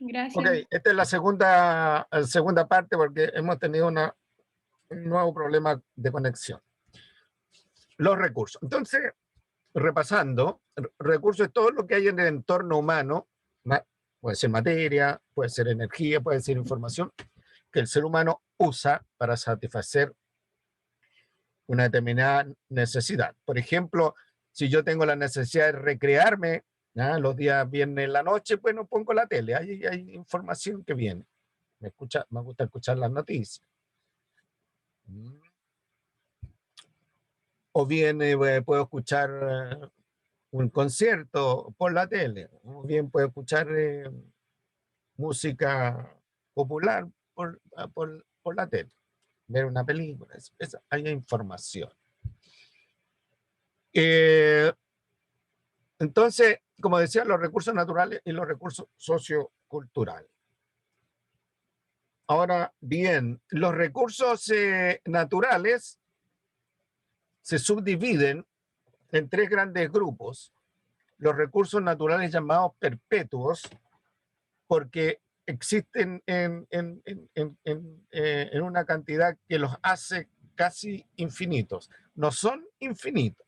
Ok, Gracias. esta es la segunda parte porque hemos tenido un nuevo problema de conexión. Los recursos. Entonces, repasando, recursos es todo lo que hay en el entorno humano, puede ser materia, puede ser energía, puede ser información, que el ser humano usa para satisfacer una determinada necesidad. Por ejemplo, si yo tengo la necesidad de recrearme, los días viernes en la noche, bueno, pongo la tele, hay información que viene. Me gusta escuchar las noticias. O bien puedo escuchar un concierto por la tele, o bien puedo escuchar música popular por la tele, ver una película, hay información. Entonces, como decía, los recursos naturales y los recursos socioculturales. Ahora bien, los recursos naturales se subdividen en tres grandes grupos. Los recursos naturales llamados perpetuos, porque existen en una cantidad que los hace casi infinitos. No son infinitos,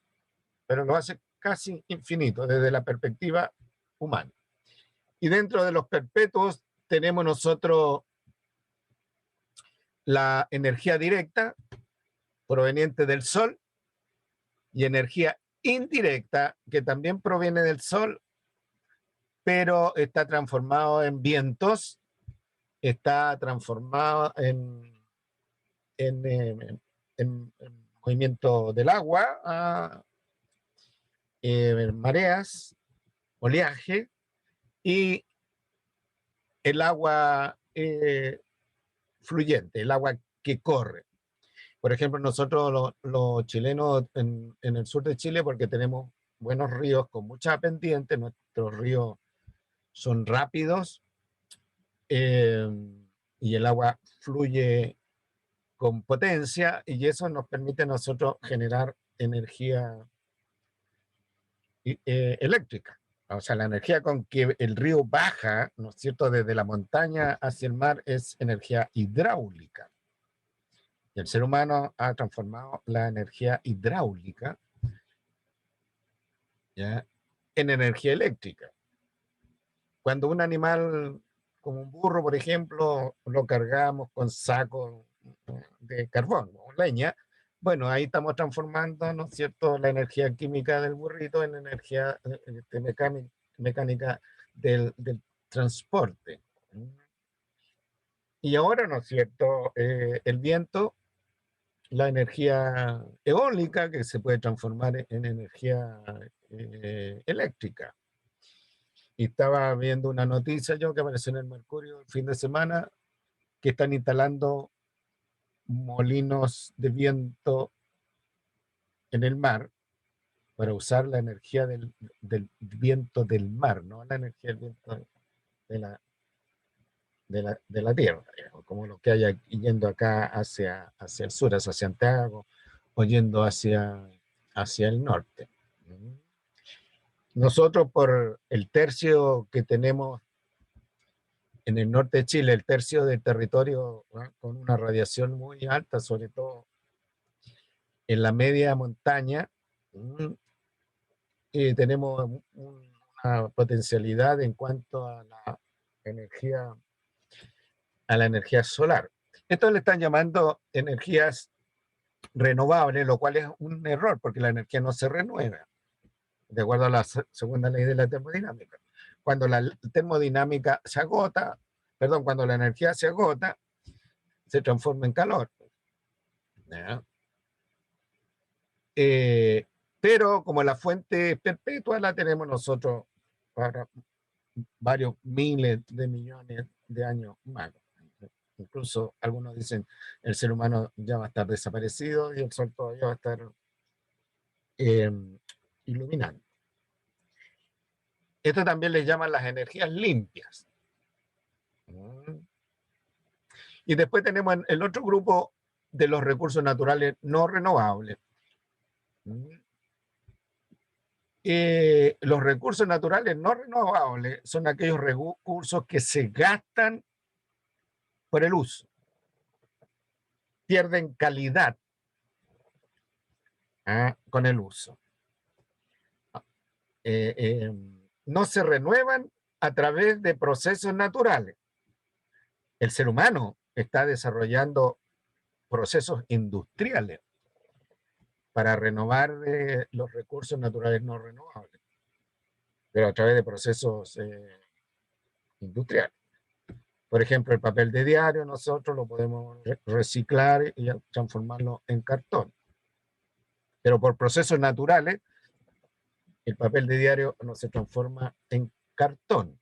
pero los hace casi infinitos desde la perspectiva humana. Y dentro de los perpetuos tenemos nosotros la energía directa proveniente del Sol y energía indirecta que también proviene del Sol, pero está transformado en vientos, está transformado en movimiento del agua, mareas, oleaje y el agua fluyente, el agua que corre. Por ejemplo, nosotros los chilenos en el sur de Chile, porque tenemos buenos ríos con mucha pendiente, nuestros ríos son rápidos y el agua fluye con potencia y eso nos permite a nosotros generar energía eléctrica. O sea, la energía con que el río baja, ¿no es cierto?, desde la montaña hacia el mar es energía hidráulica. Y el ser humano ha transformado la energía hidráulica, ¿ya?, en energía eléctrica. Cuando un animal como un burro, por ejemplo, lo cargamos con sacos de carbón o leña, bueno, ahí estamos transformando, ¿no es cierto?, la energía química del burrito en energía mecánica del transporte. Y ahora, ¿no es cierto?, el viento, la energía eólica que se puede transformar en energía eléctrica. Y estaba viendo una noticia yo que apareció en el Mercurio el fin de semana que están instalando molinos de viento en el mar para usar la energía del viento del mar, no la energía del viento de la tierra, digamos, como lo que hay yendo acá hacia el sur, hacia Santiago, o yendo hacia el norte. Nosotros, por el tercio que tenemos en el norte de Chile, el tercio del territorio, ¿no?, con una radiación muy alta, sobre todo en la media montaña, tenemos una potencialidad en cuanto a la energía solar. Esto le están llamando energías renovables, lo cual es un error, porque la energía no se renueva, de acuerdo a la segunda ley de la termodinámica. Cuando la termodinámica se agota, perdón, cuando la energía se agota, se transforma en calor. ¿Ya? Pero como la fuente perpetua la tenemos nosotros para varios miles de millones de años más. Incluso algunos dicen el ser humano ya va a estar desaparecido y el sol todavía va a estar iluminando. Esto también les llaman las energías limpias. Y después tenemos el otro grupo de los recursos naturales no renovables, Los recursos naturales no renovables son aquellos recursos que se gastan por el uso, pierden calidad con el uso. No se renuevan a través de procesos naturales. El ser humano está desarrollando procesos industriales para renovar los recursos naturales no renovables, pero a través de procesos industriales. Por ejemplo, el papel de diario nosotros lo podemos reciclar y transformarlo en cartón. Pero por procesos naturales, el papel de diario no se transforma en cartón.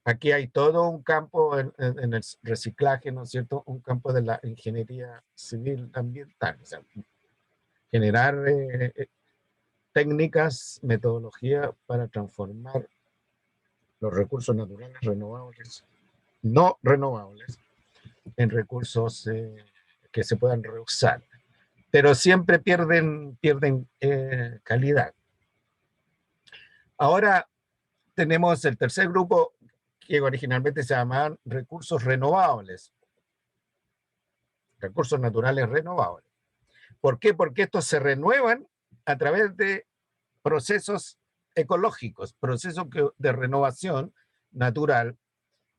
Aquí hay todo un campo en el reciclaje, ¿no es cierto? Un campo de la ingeniería civil ambiental. O sea, generar técnicas, metodología para transformar los recursos naturales renovables, no renovables, en recursos que se puedan reusar. Pero siempre pierden calidad. Ahora tenemos el tercer grupo que originalmente se llamaban recursos renovables, recursos naturales renovables. ¿Por qué? Porque estos se renuevan a través de procesos ecológicos, procesos de renovación natural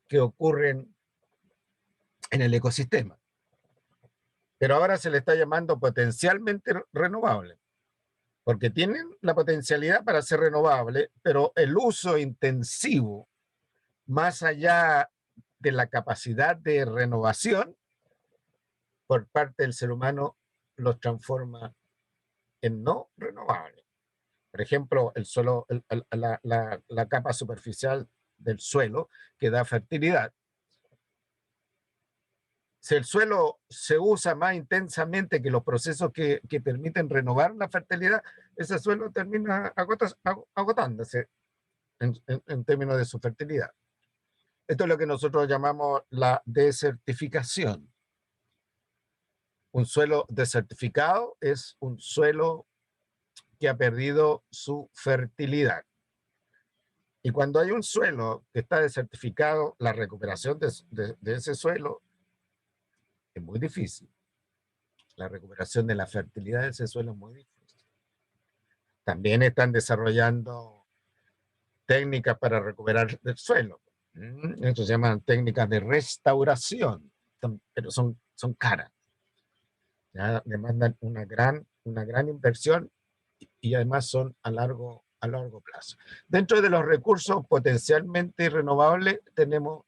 que ocurren en el ecosistema. Pero ahora se le está llamando potencialmente renovable, porque tienen la potencialidad para ser renovable, pero el uso intensivo, más allá de la capacidad de renovación por parte del ser humano, los transforma en no renovables. Por ejemplo, el suelo, la capa superficial del suelo que da fertilidad. Si el suelo se usa más intensamente que los procesos que permiten renovar la fertilidad, ese suelo termina agotándose en términos de su fertilidad. Esto es lo que nosotros llamamos la desertificación. Un suelo desertificado es un suelo que ha perdido su fertilidad. Y cuando hay un suelo que está desertificado, la recuperación de ese suelo es muy difícil. La recuperación de la fertilidad de ese suelo es muy difícil. También están desarrollando técnicas para recuperar el suelo. Esto se llaman técnicas de restauración, pero son caras. Ya demandan una gran inversión y además son a largo plazo. Dentro de los recursos potencialmente renovables tenemos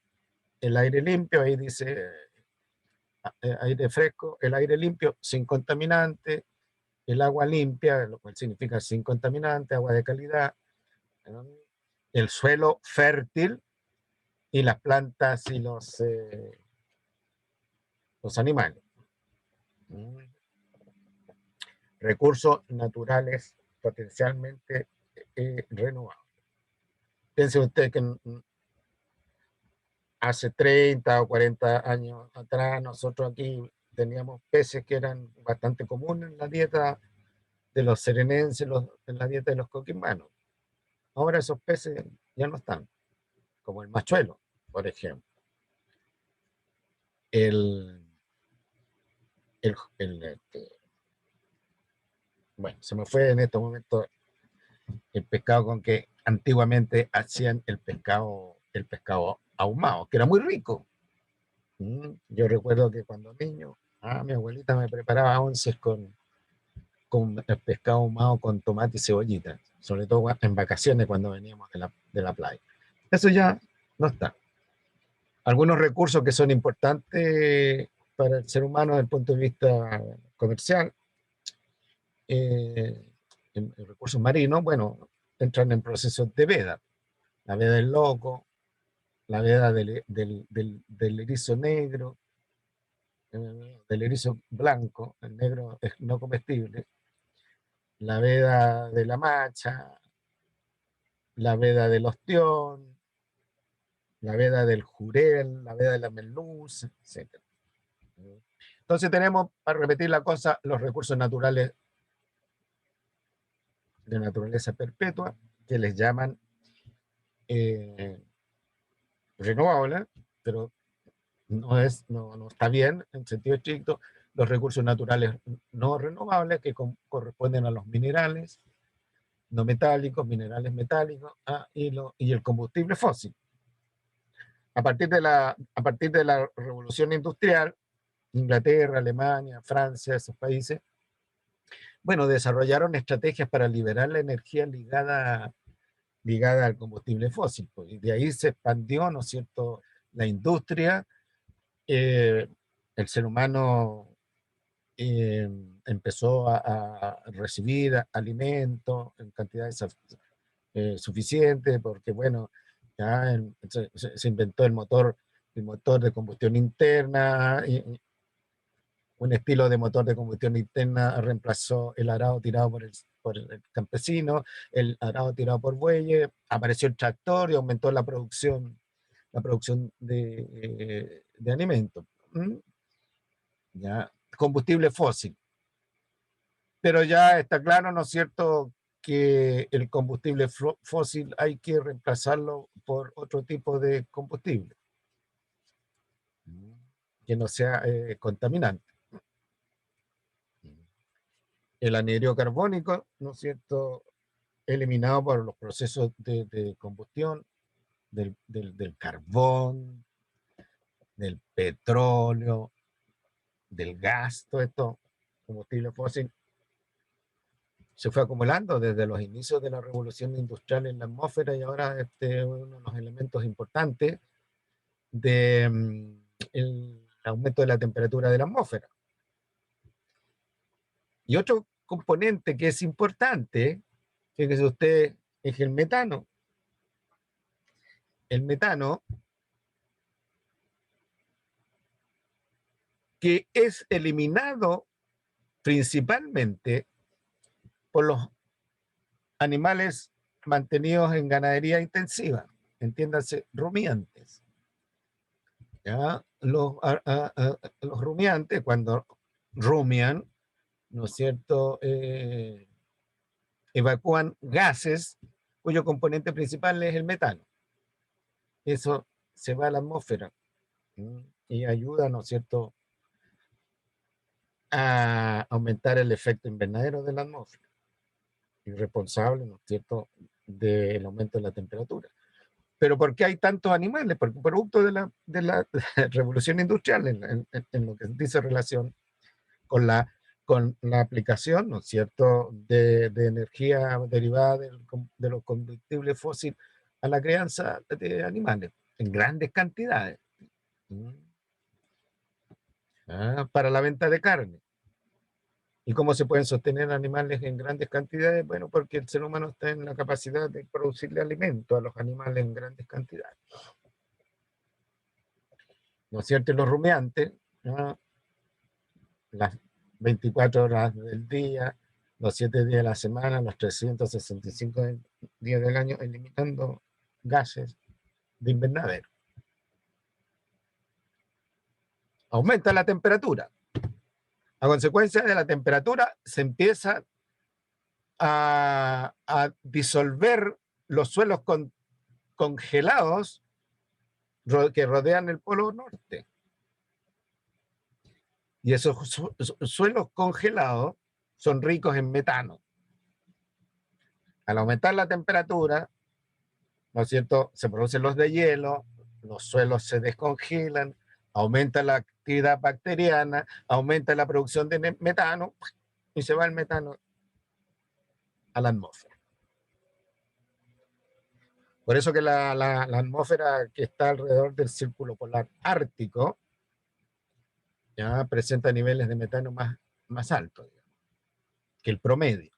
el aire limpio, ahí dice aire fresco, el aire limpio sin contaminante, el agua limpia, lo cual significa sin contaminante, agua de calidad, el suelo fértil y las plantas y los animales. Recursos naturales potencialmente renovables. Piense usted que hace 30 o 40 años atrás nosotros aquí teníamos peces que eran bastante comunes en la dieta de los serenenses, en la dieta de los coquimanos. Ahora esos peces ya no están, como el machuelo, por ejemplo. Bueno, se me fue en estos momentos el pescado con que antiguamente hacían el pescado ahumado, que era muy rico. Yo recuerdo que cuando niño, mi abuelita me preparaba onces con el pescado ahumado con tomate y cebollita, sobre todo en vacaciones cuando veníamos de la playa. Eso ya no está. Algunos recursos que son importantes para el ser humano desde el punto de vista comercial, en recursos marinos, bueno, entran en procesos de veda. La veda del loco, la veda del erizo negro, del erizo blanco, el negro es no comestible, la veda de la macha, la veda del ostión, la veda del jurel, la veda de la merluza, etc. Entonces tenemos, para repetir la cosa, los recursos naturales de naturaleza perpetua, que les llaman renovables, pero no está bien en sentido estricto. Los recursos naturales no renovables, que corresponden a los minerales no metálicos, minerales metálicos, y el combustible fósil. A partir de la revolución industrial, Inglaterra, Alemania, Francia, esos países, bueno, desarrollaron estrategias para liberar la energía ligada al combustible fósil, pues, y de ahí se expandió, ¿no es cierto?, la industria. El ser humano empezó a recibir alimentos en cantidades suficientes, porque, bueno, ya se inventó el motor de combustión interna, y un estilo de motor de combustión interna reemplazó el arado tirado por el campesino, el arado tirado por bueyes, apareció el tractor y aumentó la producción de alimentos. Ya, combustible fósil. Pero ya está claro, ¿no es cierto?, que el combustible fósil hay que reemplazarlo por otro tipo de combustible que no sea contaminante. El anhídrido carbónico, ¿no es cierto?, eliminado por los procesos de combustión del carbón, del petróleo, del gas, todo esto, combustible fósil, se fue acumulando desde los inicios de la revolución industrial en la atmósfera, y ahora este es uno de los elementos importantes del aumento de la temperatura de la atmósfera. Y otro componente que es importante, fíjese usted, es el metano. El metano, que es eliminado principalmente por los animales mantenidos en ganadería intensiva, entiéndase, rumiantes. ¿Ya? Los rumiantes, cuando rumian, ¿no es cierto?, evacúan gases cuyo componente principal es el metano. Eso se va a la atmósfera y ayuda, ¿no es cierto?, a aumentar el efecto invernadero de la atmósfera y responsable, ¿no es cierto?, del aumento de la temperatura. Pero ¿por qué hay tantos animales? Porque producto de la revolución industrial, en lo que dice relación con la aplicación, ¿no es cierto?, de energía derivada de los combustibles fósiles a la crianza de animales en grandes cantidades. Para la venta de carne. ¿Y cómo se pueden sostener animales en grandes cantidades? Bueno, porque el ser humano está en la capacidad de producirle alimento a los animales en grandes cantidades. ¿No es cierto? Y los rumiantes, ¿no?, las 24 horas del día, los 7 días de la semana, los 365 días del año, eliminando gases de invernadero. Aumenta la temperatura. A consecuencia de la temperatura se empieza a disolver los suelos congelados que rodean el polo norte. Y esos suelos congelados son ricos en metano. Al aumentar la temperatura, ¿no es cierto?, se producen los deshielo, los suelos se descongelan, aumenta la actividad bacteriana, aumenta la producción de metano, y se va el metano a la atmósfera. Por eso que la atmósfera que está alrededor del círculo polar ártico ya presenta niveles de metano más altos, digamos, que el promedio.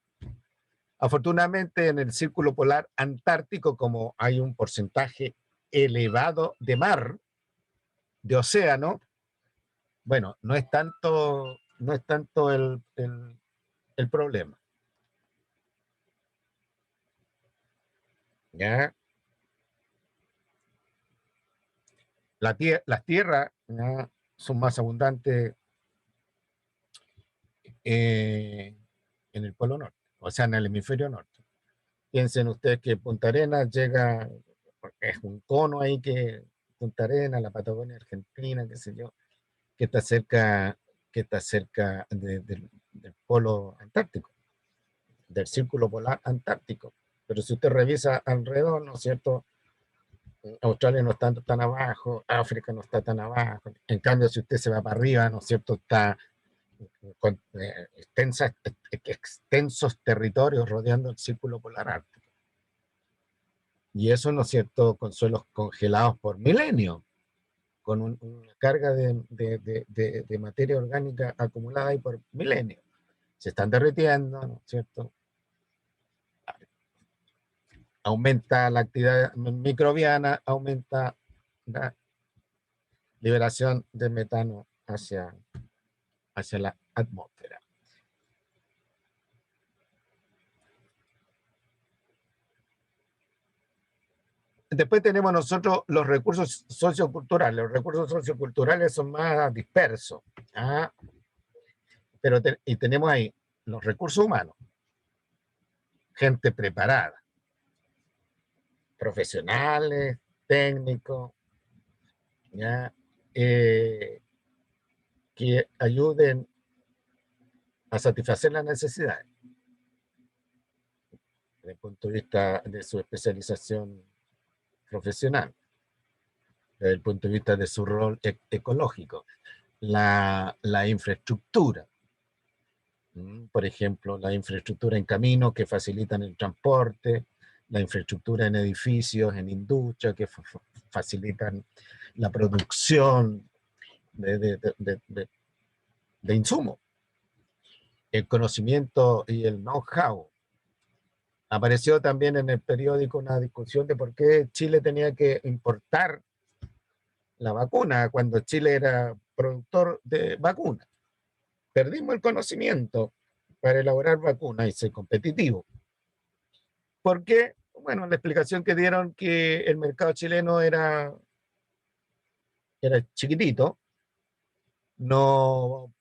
Afortunadamente, en el círculo polar antártico, como hay un porcentaje elevado de mar, de océano, bueno, no es tanto el problema. ¿Ya? Las tierras, ¿ya?, son más abundantes en el polo norte, o sea, en el hemisferio norte. Piensen ustedes que Punta Arenas llega, es un cono ahí que Punta Arenas, la Patagonia Argentina, qué sé yo, que está cerca, del polo antártico, del círculo polar antártico. Pero si usted revisa alrededor, ¿no es cierto? Australia no está tan abajo, África no está tan abajo. En cambio, si usted se va para arriba, ¿no es cierto? Está con extensos territorios rodeando el círculo polar ártico. Y eso, ¿no es cierto?, con suelos congelados por milenios, con una carga de materia orgánica acumulada ahí por milenios. Se están derritiendo, ¿no es cierto? Aumenta la actividad microbiana, aumenta la liberación de metano hacia la atmósfera. Después tenemos nosotros los recursos socioculturales. Los recursos socioculturales son más dispersos. ¿Ah? Y tenemos ahí los recursos humanos, gente preparada, profesionales, técnicos, ¿ya? Que ayuden a satisfacer las necesidades desde el punto de vista de su especialización profesional, desde el punto de vista de su rol ecológico, la infraestructura, por ejemplo, la infraestructura en caminos que facilitan el transporte, la infraestructura en edificios, en industria que facilitan la producción de insumos, el conocimiento y el know-how. Apareció también en el periódico una discusión de por qué Chile tenía que importar la vacuna cuando Chile era productor de vacunas. Perdimos el conocimiento para elaborar vacunas y ser competitivos. ¿Por qué? Bueno, la explicación que dieron que el mercado chileno era chiquitito, no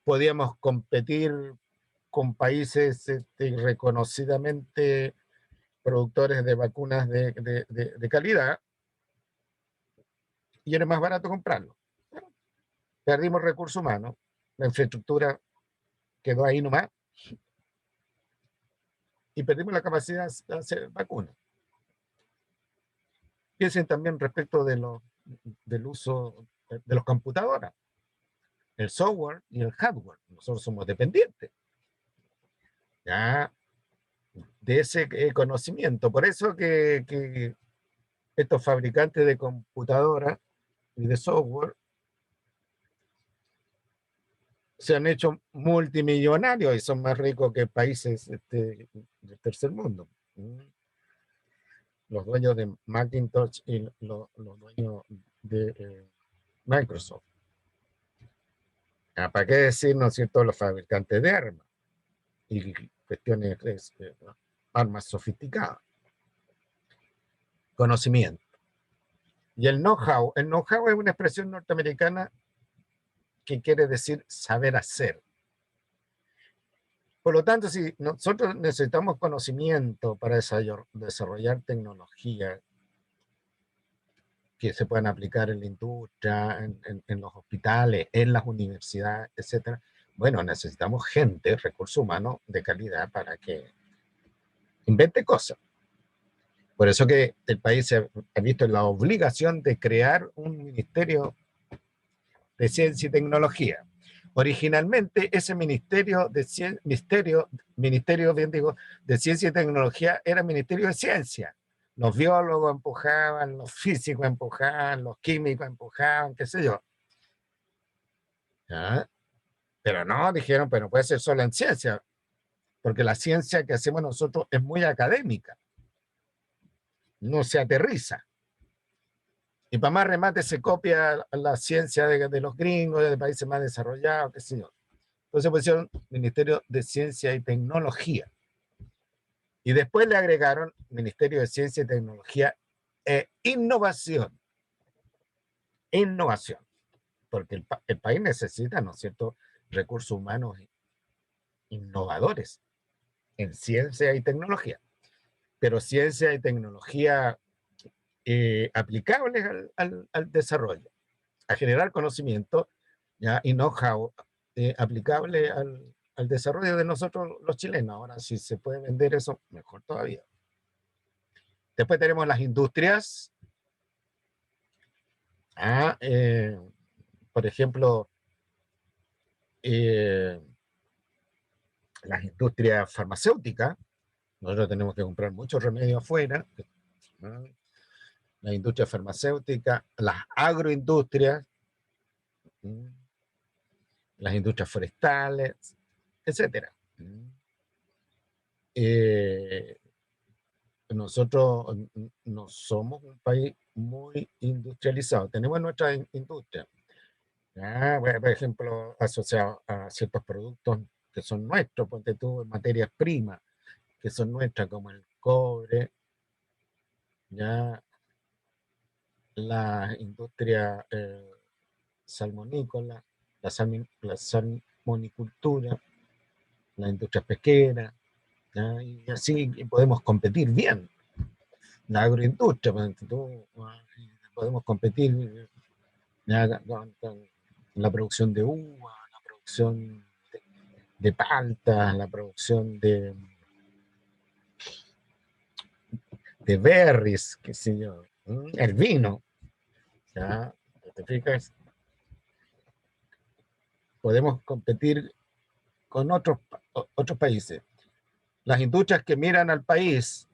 podíamos competir con países reconocidamente productores de vacunas de calidad, y era más barato comprarlo. Perdimos recursos humanos, la infraestructura quedó ahí nomás, y perdimos la capacidad de hacer vacunas. Piensen también respecto del uso de los computadoras, el software y el hardware. Nosotros somos dependientes, ¿ya?, de ese conocimiento. Por eso que estos fabricantes de computadoras y de software se han hecho multimillonarios y son más ricos que países del tercer mundo. Los dueños de Macintosh y los dueños de Microsoft. ¿Para qué decir, no es cierto?, los fabricantes de armas y cuestiones, armas sofisticadas. Conocimiento. Y el know-how es una expresión norteamericana que quiere decir saber hacer. Por lo tanto, si nosotros necesitamos conocimiento para desarrollar tecnología que se puedan aplicar en la industria, en los hospitales, en las universidades, etc., bueno, necesitamos gente, recursos humanos de calidad para que invente cosas. Por eso que el país se ha visto en la obligación de crear un ministerio de ciencia y tecnología. Originalmente ese ministerio de ciencia y tecnología era ministerio de ciencia. Los biólogos empujaban, los físicos empujaban, los químicos empujaban, qué sé yo. ¿Ah? Pero no, dijeron, pero puede ser solo en ciencia, porque la ciencia que hacemos nosotros es muy académica, no se aterriza. Y para más remate se copia la ciencia de los gringos, de países más desarrollados, qué sé yo. Entonces pusieron Ministerio de Ciencia y Tecnología. Y después le agregaron Ministerio de Ciencia y Tecnología e Innovación. Innovación. Porque el país necesita, ¿no es cierto?, recursos humanos innovadores en ciencia y tecnología. pero ciencia y tecnología aplicables al desarrollo, a generar conocimiento, ¿ya? Y know-how aplicable al desarrollo de nosotros los chilenos. Ahora, si se puede vender eso, mejor todavía. Después tenemos las industrias. Por ejemplo, las industrias farmacéuticas. Nosotros tenemos que comprar muchos remedios afuera. ¿No? La industria farmacéutica, las agroindustrias, las industrias forestales, etc. Nosotros no somos un país muy industrializado. Tenemos nuestra industria, por ejemplo, asociado a ciertos productos que son nuestros, ponte tú, materias primas, que son nuestras, como el cobre, ya la industria salmonícola, la salmonicultura, la industria pesquera, ¿ya? Y así podemos competir bien. La agroindustria, podemos competir ¿ya? Con la producción de uva, la producción de palta, la producción de berries, qué sé yo, el vino, ¿ya? ¿Te fijas? Podemos competir con otros países. Las industrias que miran al país,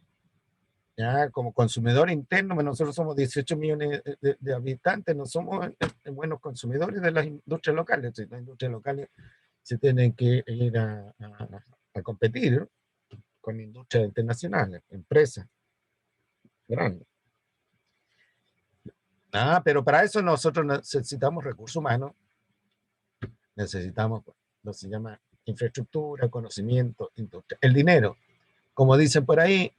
¿ya? Como consumidor interno, nosotros somos 18 millones de habitantes, no somos buenos consumidores de las industrias locales. Las industrias locales se tienen que ir a competir con industrias internacionales, empresas grandes. Pero para eso nosotros necesitamos recursos humanos, necesitamos lo que se llama infraestructura, conocimiento, industria. El dinero, como dicen por ahí,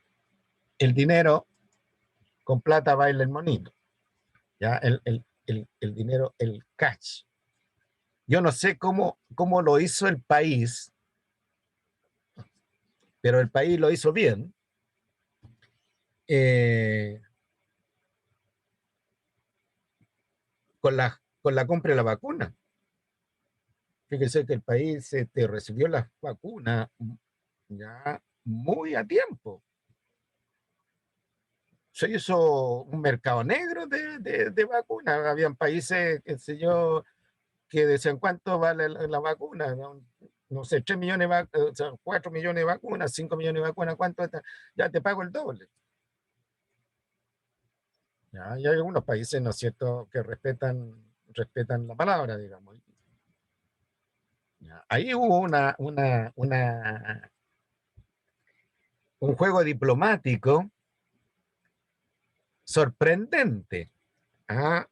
el dinero con plata baila el monito. ¿Ya? El dinero, el cash. Yo no sé cómo lo hizo el país, pero el país lo hizo bien. Con la compra de la vacuna. Fíjese que el país recibió las vacunas ya muy a tiempo. Se hizo un mercado negro de vacunas. Habían países, qué sé yo, que decían cuánto vale la vacuna. No sé, 3 millones, 4 millones de vacunas, 5 millones de vacunas, ¿cuánto está? Ya te pago el doble. ¿Ya? Y hay algunos países, ¿no es cierto?, que respetan la palabra, digamos. ¿Ya? Ahí hubo un juego diplomático sorprendente, ¿ah?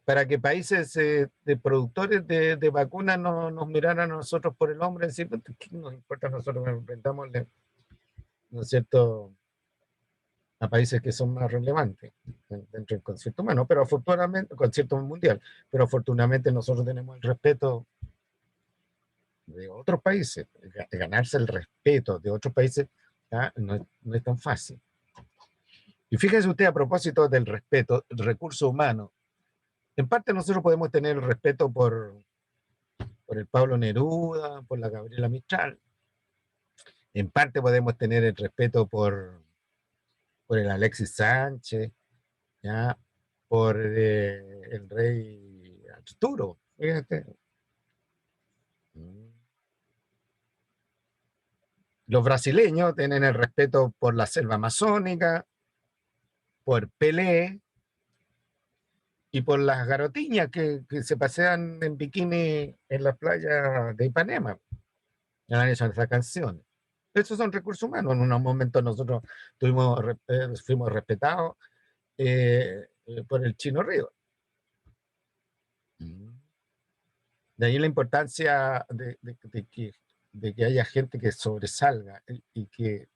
Para que países de productores de vacunas no nos miraran a nosotros por el hombro y decir, ¿qué nos importa a nosotros? Enfrentamos, ¿no es cierto?, a países que son más relevantes dentro del concierto humano, pero afortunadamente, concierto mundial, pero afortunadamente nosotros tenemos el respeto de otros países. Ganarse el respeto de otros países no es tan fácil. Y fíjese usted, a propósito del respeto, el recurso humano, en parte nosotros podemos tener el respeto por el Pablo Neruda, por la Gabriela Mistral. En parte podemos tener el respeto por el Alexis Sánchez, ¿ya? Por el rey Arturo. Fíjate. Los brasileños tienen el respeto por la selva amazónica, por Pelé y por las garotiñas que se pasean en bikini en las playas de Ipanema. Ya esas canciones. Esos son recursos humanos. En unos momentos nosotros fuimos respetados por el Chino Río. De ahí la importancia de que haya gente que sobresalga y que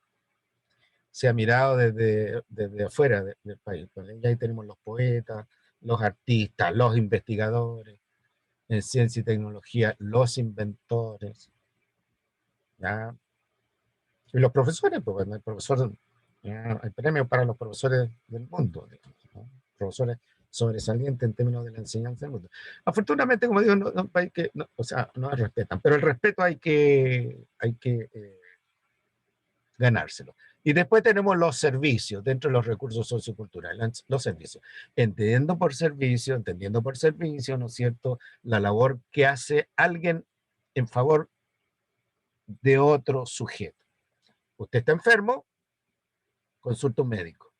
sea mirado desde afuera del país. Y ahí tenemos los poetas, los artistas, los investigadores en ciencia y tecnología, los inventores, ¿ya? Y los profesores, pues bueno, el profesor, hay premios para los profesores del mundo, digamos, ¿no? Profesores sobresalientes en términos de la enseñanza del mundo. Afortunadamente, como digo, no, no, hay que, no, o sea, no respetan, pero el respeto hay que ganárselo. Y después tenemos los servicios dentro de los recursos socioculturales, los servicios. Entendiendo por servicio, ¿no es cierto?, la labor que hace alguien en favor de otro sujeto. Usted está enfermo, consulta a un médico.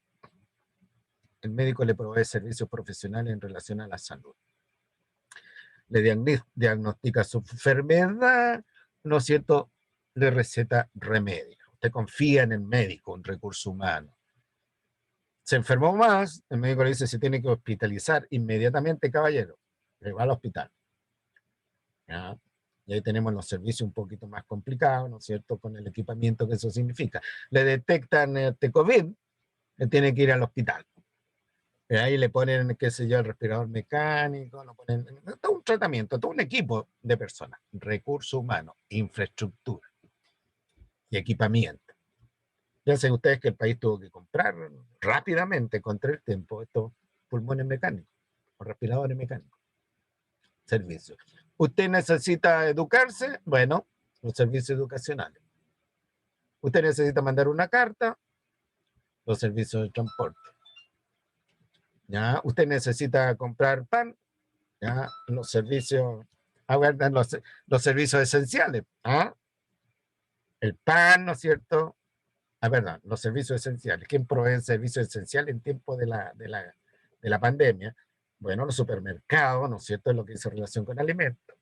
El médico le provee servicios profesionales en relación a la salud. Le diagnostica su enfermedad, ¿no es cierto?, le receta remedio. Usted confía en el médico, un recurso humano. Se enfermó más, el médico le dice se tiene que hospitalizar inmediatamente, caballero. Le va al hospital. ¿Ya? Y ahí tenemos los servicios un poquito más complicados, ¿no es cierto?, con el equipamiento que eso significa. Le detectan COVID, le tiene que ir al hospital. Y ahí le ponen, qué sé yo, el respirador mecánico, lo ponen, todo un tratamiento, todo un equipo de personas, recursos humanos, infraestructura y equipamiento. Ya saben ustedes que el país tuvo que comprar rápidamente, contra el tiempo, estos pulmones mecánicos o respiradores mecánicos. Servicios. ¿Usted necesita educarse? Bueno, los servicios educacionales. ¿Usted necesita mandar una carta? Los servicios de transporte. ¿Ya? ¿Usted necesita comprar pan? ¿Ya? Los servicios, los servicios esenciales. ¿Ah? El pan, ¿no es cierto? Perdón, los servicios esenciales. ¿Quién provee servicios esenciales en tiempo de la pandemia? Bueno, los supermercados, ¿no es cierto?, es lo que dice relación con alimentos,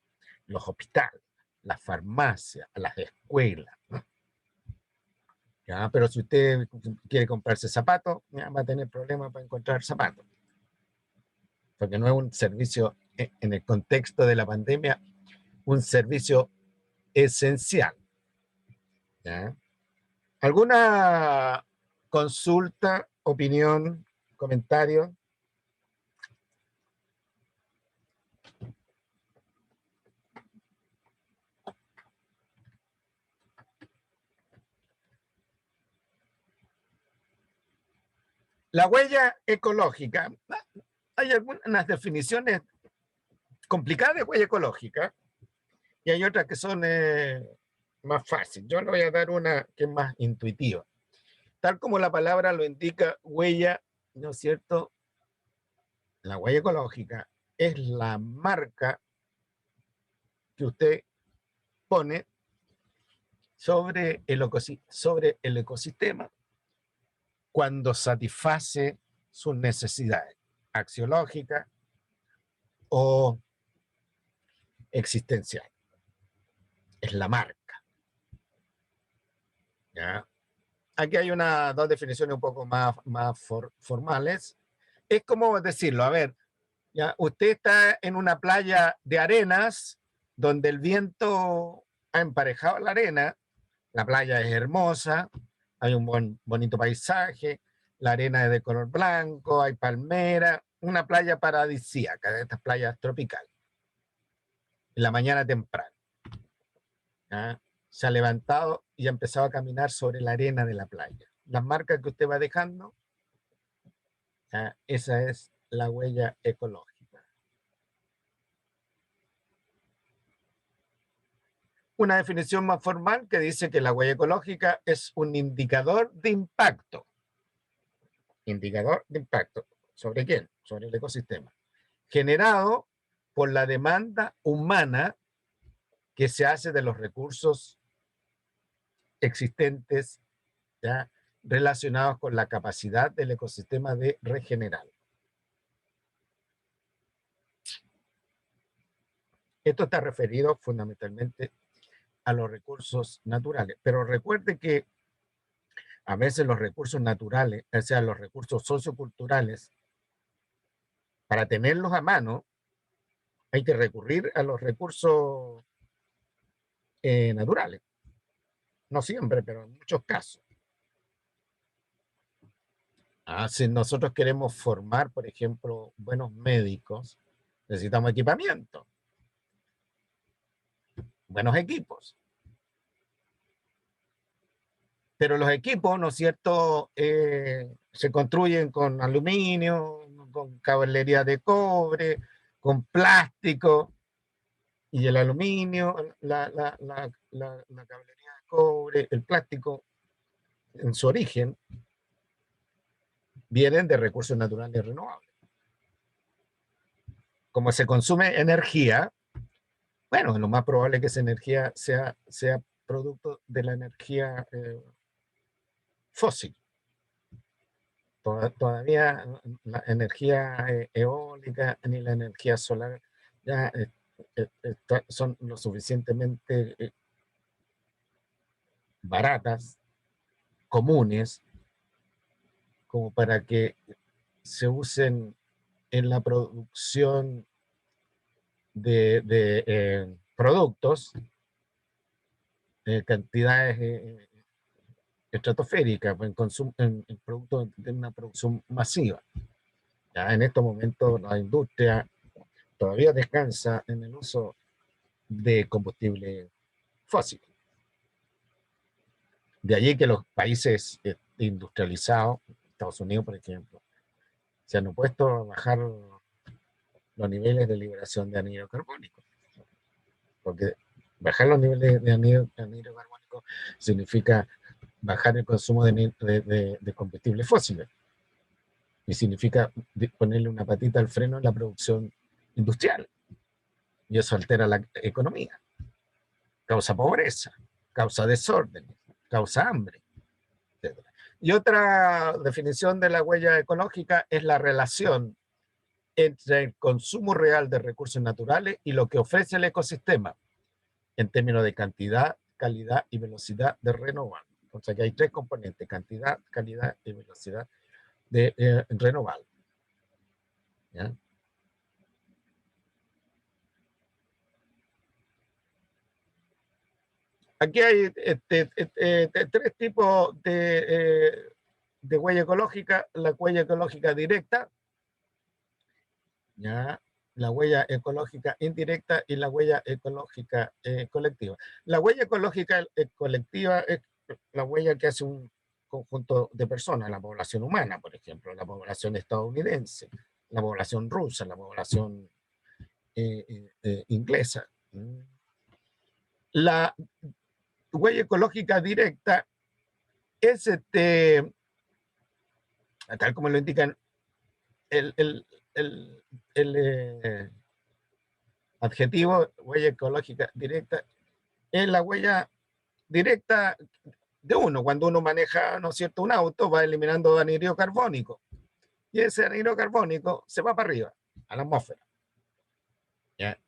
los hospitales, las farmacias, las escuelas, ¿no? ¿Ya? Pero si usted quiere comprarse zapatos, ya va a tener problemas para encontrar zapatos, porque no es un servicio, en el contexto de la pandemia, un servicio esencial. ¿Ya? ¿Alguna consulta, opinión, comentario? La huella ecológica. Hay algunas definiciones complicadas de huella ecológica y hay otras que son más fáciles. Yo le voy a dar una que es más intuitiva. Tal como la palabra lo indica, huella, ¿no es cierto? La huella ecológica es la marca que usted pone sobre el ecosistema cuando satisface sus necesidades axiológicas o existenciales. Es la marca. ¿Ya? Aquí hay dos definiciones un poco más formales. Es como decirlo, a ver, ¿ya? Usted está en una playa de arenas donde el viento ha emparejado la arena, la playa es hermosa, hay un bonito paisaje, la arena es de color blanco, hay palmera, una playa paradisíaca, de estas playas tropicales, en la mañana temprano. ¿Ya? Se ha levantado y ha empezado a caminar sobre la arena de la playa. Las marcas que usted va dejando, ¿ya? Esa es la huella ecológica. Una definición más formal que dice que la huella ecológica es un indicador de impacto. Indicador de impacto. ¿Sobre quién? Sobre el ecosistema. Generado por la demanda humana que se hace de los recursos existentes, ¿ya?, relacionados con la capacidad del ecosistema de regenerar. Esto está referido fundamentalmente a los recursos naturales, pero recuerde que a veces los recursos naturales, o sea, los recursos socioculturales, para tenerlos a mano, hay que recurrir a los recursos naturales. No siempre, pero en muchos casos. Si nosotros queremos formar, por ejemplo, buenos médicos, necesitamos equipamiento, buenos equipos. pero los equipos, ¿no es cierto?, se construyen con aluminio, con caballería de cobre, con plástico, y el aluminio, la caballería de cobre, el plástico, en su origen, vienen de recursos naturales renovables. Como se consume energía, bueno, lo más probable es que esa energía sea producto de la energía fósil. Todavía la energía eólica ni la energía solar ya son lo suficientemente baratas, comunes, como para que se usen en la producción de productos, cantidades estratosféricas, en productos de una producción masiva. Ya en estos momentos la industria todavía descansa en el uso de combustible fósil. De allí que los países industrializados, Estados Unidos por ejemplo, se han opuesto a bajar los niveles de liberación de anhídrido carbónico. Porque bajar los niveles de anhídrido carbónico significa bajar el consumo de combustibles fósiles. Y significa ponerle una patita al freno en la producción industrial. Y eso altera la economía. Causa pobreza, causa desorden, causa hambre, etc. Y otra definición de la huella ecológica es la relación entre el consumo real de recursos naturales y lo que ofrece el ecosistema en términos de cantidad, calidad y velocidad de renovar. O sea que hay tres componentes: cantidad, calidad y velocidad de renovar. ¿Ya? Aquí hay tres tipos de huella ecológica: la huella ecológica directa, ¿ya?, la huella ecológica indirecta y la huella ecológica colectiva. La huella ecológica colectiva es la huella que hace un conjunto de personas, la población humana, por ejemplo, la población estadounidense, la población rusa, la población inglesa. La huella ecológica directa es, tal como lo indican el adjetivo, huella ecológica directa, es la huella directa de uno. Cuando uno maneja, ¿no es cierto?, un auto, va eliminando anhídrido carbónico. Y ese anhídrido carbónico se va para arriba, a la atmósfera. ¿Ya?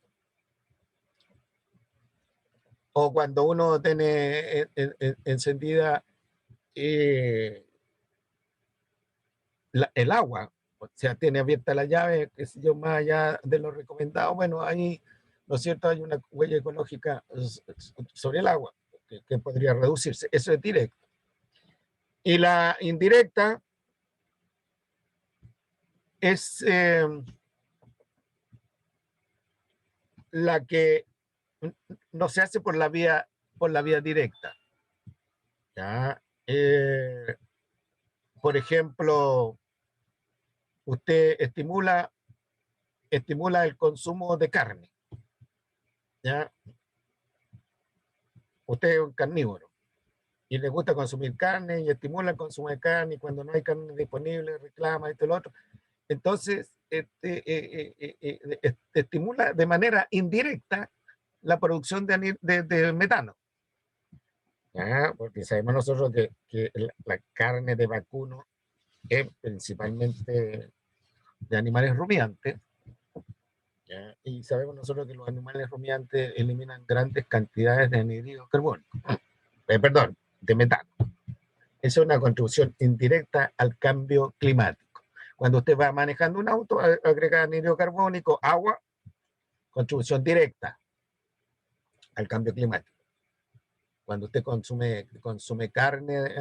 O cuando uno tiene encendida el agua, o sea, tiene abierta la llave, qué sé yo, más allá de lo recomendado, bueno, ahí, ¿no es cierto?, hay una huella ecológica sobre el agua que podría reducirse. Eso es directo. Y la indirecta es la que no se hace por la vía directa. ¿Ya? Por ejemplo, usted estimula el consumo de carne. ¿Ya? Usted es un carnívoro y le gusta consumir carne y estimula el consumo de carne, y cuando no hay carne disponible reclama esto y lo otro. Entonces, estimula de manera indirecta la producción de metano. ¿Ya? Porque sabemos nosotros que la carne de vacuno es principalmente de animales rumiantes, ¿ya? Y sabemos nosotros que los animales rumiantes eliminan grandes cantidades de anhídrido carbónico, perdón, de metano. Esa es una contribución indirecta al cambio climático. Cuando usted va manejando un auto, agrega anhídrido carbónico, agua, contribución directa al cambio climático. Cuando usted consume carne,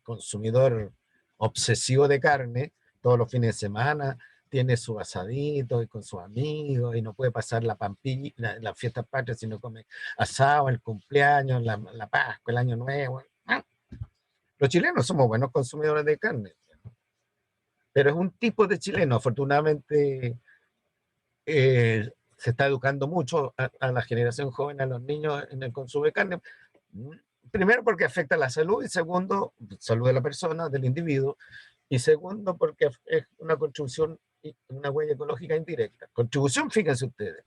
consumidor obsesivo de carne, todos los fines de semana, tiene su asadito y con sus amigos, y no puede pasar la fiesta patria si no come asado, el cumpleaños, la Pascua, el Año Nuevo. Los chilenos somos buenos consumidores de carne, pero es un tipo de chileno. Afortunadamente se está educando mucho a la generación joven, a los niños en el consumo de carne. Primero porque afecta la salud y segundo, salud de la persona, del individuo, y segundo porque es una contribución, una huella ecológica indirecta. Contribución, fíjense ustedes,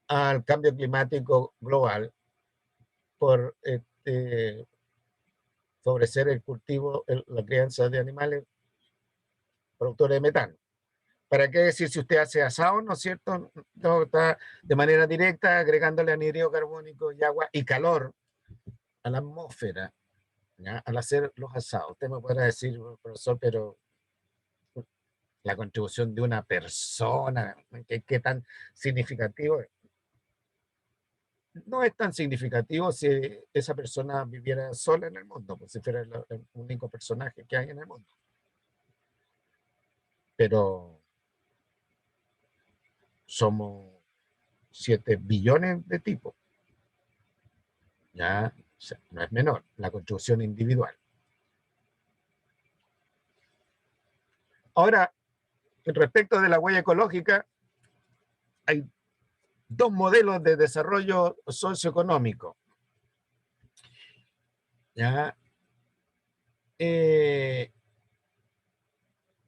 al cambio climático global por favorecer el cultivo, la crianza de animales productores de metano. ¿Para qué decir si usted hace asado, no es cierto? No, está de manera directa agregándole anhídrido carbónico y agua y calor a la atmósfera, ¿ya? Al hacer los asados. Usted me podrá decir, profesor, pero la contribución de una persona, ¿qué tan significativo es? No es tan significativo si esa persona viviera sola en el mundo, pues si fuera el único personaje que hay en el mundo. Pero somos 7 billones de tipos, ya, o sea, no es menor la contribución individual. Ahora, respecto de la huella ecológica, hay dos modelos de desarrollo socioeconómico. ¿Ya?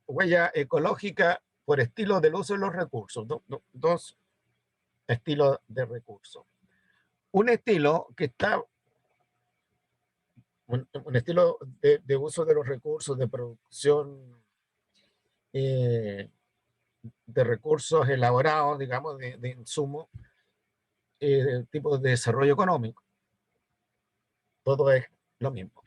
Huella ecológica por estilo del uso de los recursos, dos estilos de recursos. Un estilo que está, un estilo de uso de los recursos, de producción de recursos elaborados, digamos, de insumos, tipo de desarrollo económico. Todo es lo mismo.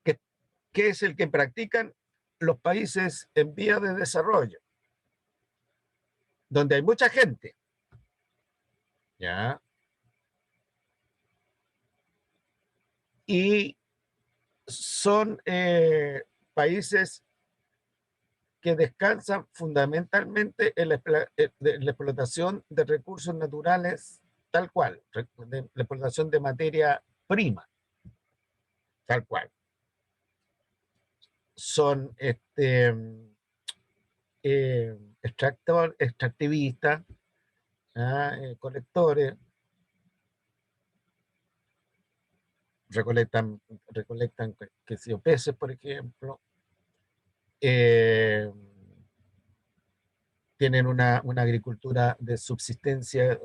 ¿Qué es el que practican los países en vías de desarrollo? Donde hay mucha gente, ¿ya? Y son países que descansan fundamentalmente en la explotación de recursos naturales tal cual, la explotación de materia prima, tal cual. Son extractivistas, colectores, recolectan qué sé yo, peces, por ejemplo, tienen una agricultura de subsistencia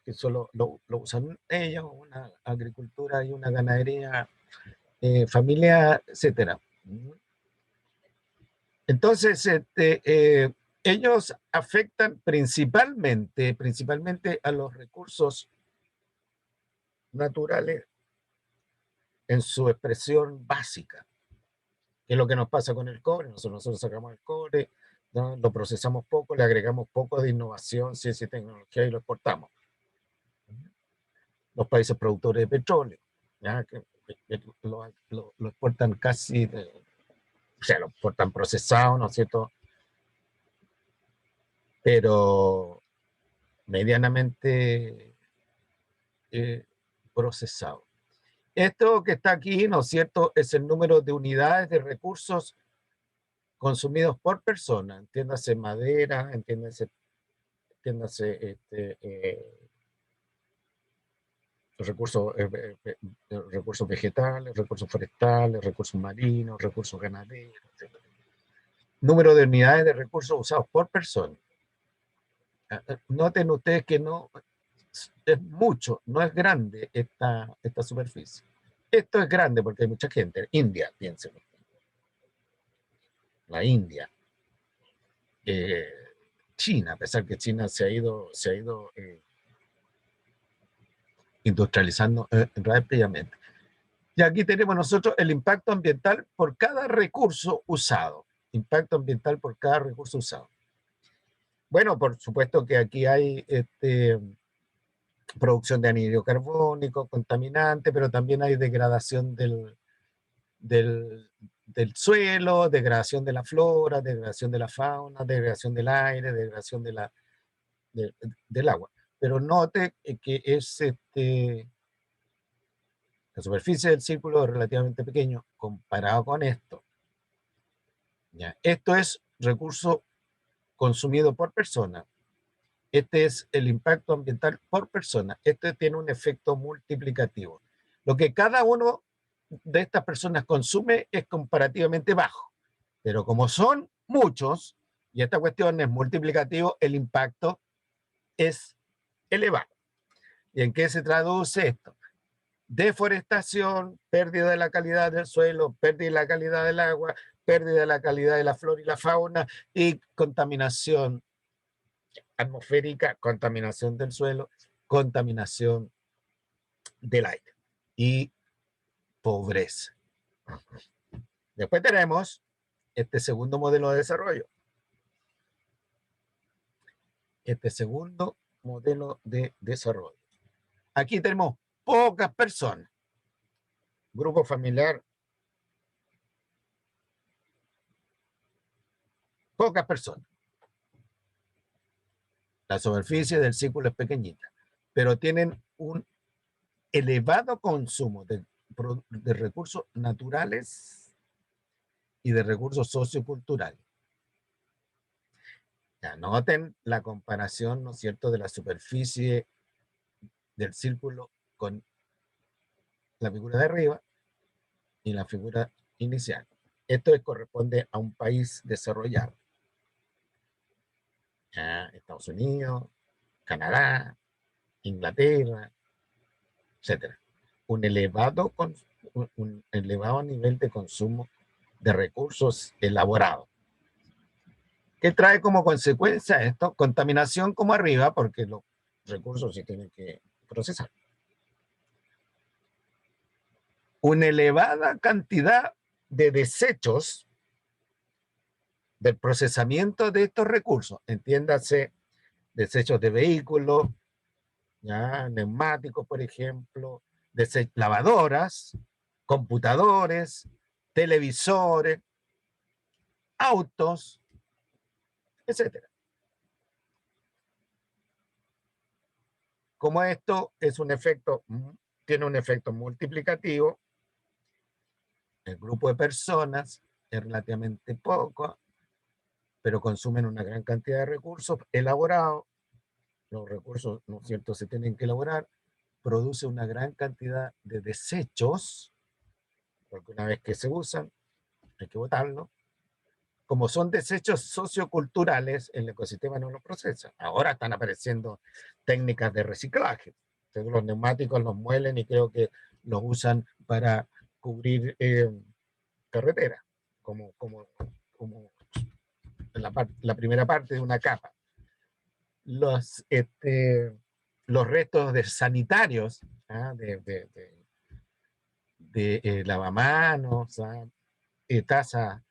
que solo lo usan ellos, una agricultura y una ganadería familiar, etcétera. Entonces, ellos afectan principalmente a los recursos naturales en su expresión básica, que es lo que nos pasa con el cobre. Nosotros sacamos el cobre, ¿no? Lo procesamos poco, le agregamos poco de innovación, ciencia y tecnología y lo exportamos. Los países productores de petróleo, ¿ya? Que lo exportan casi, o sea, lo exportan procesado, ¿no es cierto? Pero medianamente procesado. Esto que está aquí, ¿no es cierto?, es el número de unidades de recursos consumidos por persona, entiéndase madera, entiéndase recursos vegetales, recursos forestales, recursos marinos, recursos ganaderos, etc. Número de unidades de recursos usados por persona. Noten ustedes que no es mucho, no es grande esta superficie. Esto es grande porque hay mucha gente. India, piensen. La India. China, a pesar que China se ha ido industrializando rápidamente. Y aquí tenemos nosotros el impacto ambiental por cada recurso usado. Impacto ambiental por cada recurso usado. Bueno, por supuesto que aquí hay producción de anhídrido carbónico, contaminante, pero también hay degradación del suelo, degradación de la flora, degradación de la fauna, degradación del aire, degradación del agua. Pero note que es La superficie del círculo es relativamente pequeño comparado con esto. ¿Ya? Esto es recurso consumido por persona. Este es el impacto ambiental por persona. Este tiene un efecto multiplicativo. Lo que cada uno de estas personas consume es comparativamente bajo. Pero como son muchos, y esta cuestión es multiplicativo, el impacto es elevado. ¿Y en qué se traduce esto? Deforestación, pérdida de la calidad del suelo, pérdida de la calidad del agua, pérdida de la calidad de la flora y la fauna y contaminación atmosférica, contaminación del suelo, contaminación del aire y pobreza. Después tenemos este segundo modelo de desarrollo. Este segundo modelo de desarrollo. Aquí tenemos pocas personas. Grupo familiar, pocas personas. La superficie del círculo es pequeñita, pero tienen un elevado consumo de recursos naturales y de recursos socioculturales. Ya, noten la comparación, ¿no es cierto?, de la superficie del círculo con la figura de arriba y la figura inicial. Esto corresponde a un país desarrollado. Ya, Estados Unidos, Canadá, Inglaterra, etcétera. Un elevado nivel de consumo de recursos elaborados. ¿Qué trae como consecuencia esto? Contaminación como arriba, porque los recursos se tienen que procesar. Una elevada cantidad de desechos del procesamiento de estos recursos, entiéndase, desechos de vehículos, ¿ya? Neumáticos, por ejemplo, lavadoras, computadores, televisores, autos, etcétera. Como esto es un efecto, tiene un efecto multiplicativo, el grupo de personas es relativamente poco, pero consumen una gran cantidad de recursos elaborados. Los recursos, ¿no es cierto?, se tienen que elaborar, produce una gran cantidad de desechos, porque una vez que se usan, hay que botarlo. Como son desechos socioculturales, el ecosistema no los procesa. Ahora están apareciendo técnicas de reciclaje. Entonces, los neumáticos los muelen y creo que los usan para cubrir carreteras, como la primera parte de una capa. Los restos sanitarios, ¿ah? de lavamanos, ¿ah? Tazas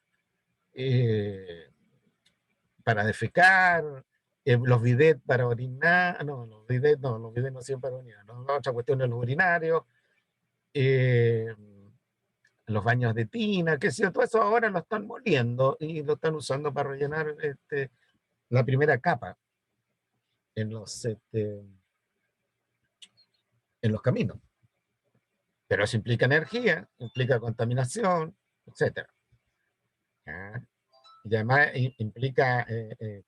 para defecar, los bidets para orinar, no, los bidets no sirven para orinar, ¿no? La otra cuestión es los urinarios, los baños de tina, qué sé yo, todo eso ahora lo están moliendo y lo están usando para rellenar la primera capa en los caminos. Pero eso implica energía, implica contaminación, etc. Y además implica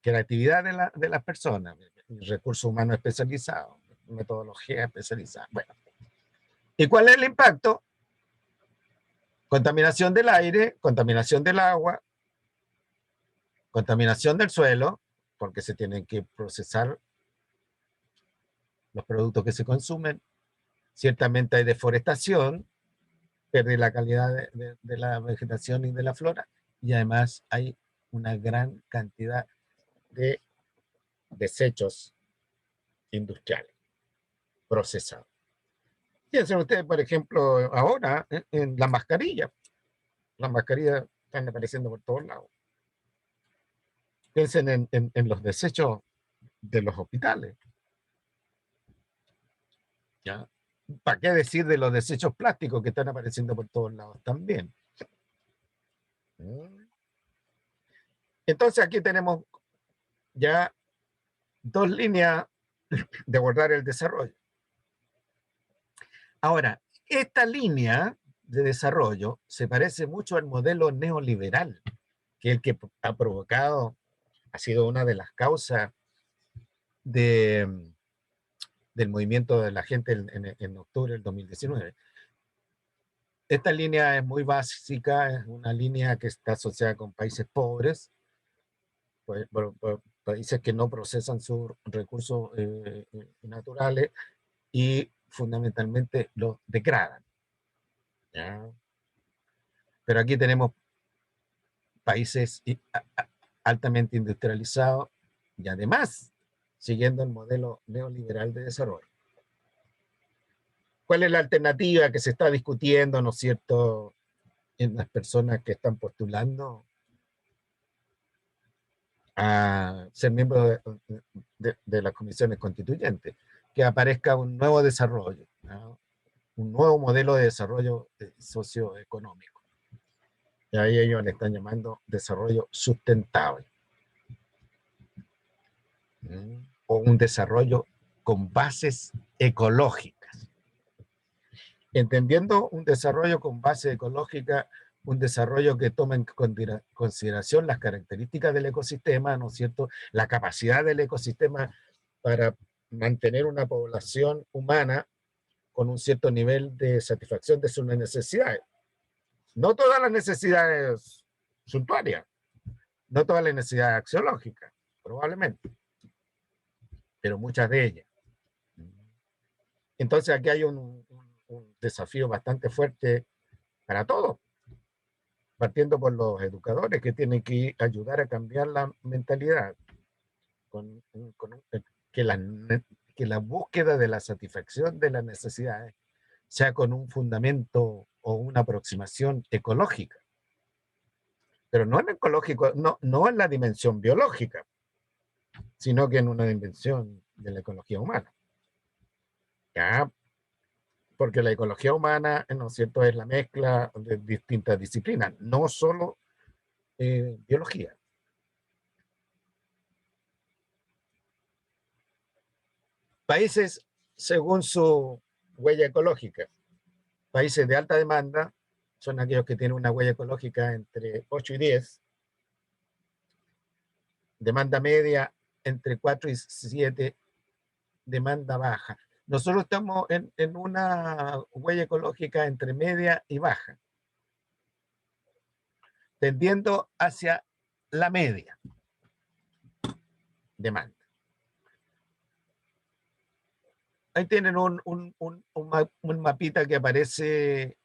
creatividad de las personas, recursos humanos especializados, metodología especializada. Bueno, ¿y cuál es el impacto? Contaminación del aire, contaminación del agua, contaminación del suelo, porque se tienen que procesar los productos que se consumen. Ciertamente hay deforestación, pierde la calidad de la vegetación y de la flora, y además hay una gran cantidad de desechos industriales procesados. Piensen ustedes, por ejemplo, ahora en las mascarillas. Las mascarillas están apareciendo por todos lados. Piensen en los desechos de los hospitales. ¿Ya? ¿Para qué decir de los desechos plásticos que están apareciendo por todos lados también? Entonces aquí tenemos ya dos líneas de abordar el desarrollo. Ahora, Esta línea de desarrollo se parece mucho al modelo neoliberal, que es el que ha provocado, ha sido una de las causas de, del movimiento de la gente en octubre del 2019. Esta línea es muy básica, es una línea que está asociada con países pobres, por países que no procesan sus recursos naturales y fundamentalmente los degradan. ¿Ya? Pero aquí tenemos países altamente industrializados y además siguiendo el modelo neoliberal de desarrollo. ¿Cuál es la alternativa que se está discutiendo, no es cierto, en las personas que están postulando a ser miembros de las comisiones constituyentes? Que aparezca un nuevo desarrollo, ¿no? Un nuevo modelo de desarrollo socioeconómico. Y ahí ellos le están llamando desarrollo sustentable. O un desarrollo con bases ecológicas. Entendiendo un desarrollo con base ecológica, un desarrollo que toma en consideración las características del ecosistema, ¿no es cierto? La capacidad del ecosistema para mantener una población humana con un cierto nivel de satisfacción de sus necesidades. No todas las necesidades suntuarias, no todas las necesidades axiológicas, probablemente, pero muchas de ellas. Entonces aquí hay un desafío bastante fuerte para todos, partiendo por los educadores que tienen que ayudar a cambiar la mentalidad, que la búsqueda de la satisfacción de las necesidades sea con un fundamento o una aproximación ecológica, pero no en ecológico, no en la dimensión biológica, sino que en una dimensión de la ecología humana. ¿Ya? Porque la ecología humana, ¿no es cierto?, es la mezcla de distintas disciplinas, no solo biología. Países según su huella ecológica. Países de alta demanda son aquellos que tienen una huella ecológica entre 8 y 10, demanda media entre 4 y 7, demanda baja. Nosotros estamos en una huella ecológica entre media y baja, tendiendo hacia la media demanda. Ahí tienen un mapita que aparece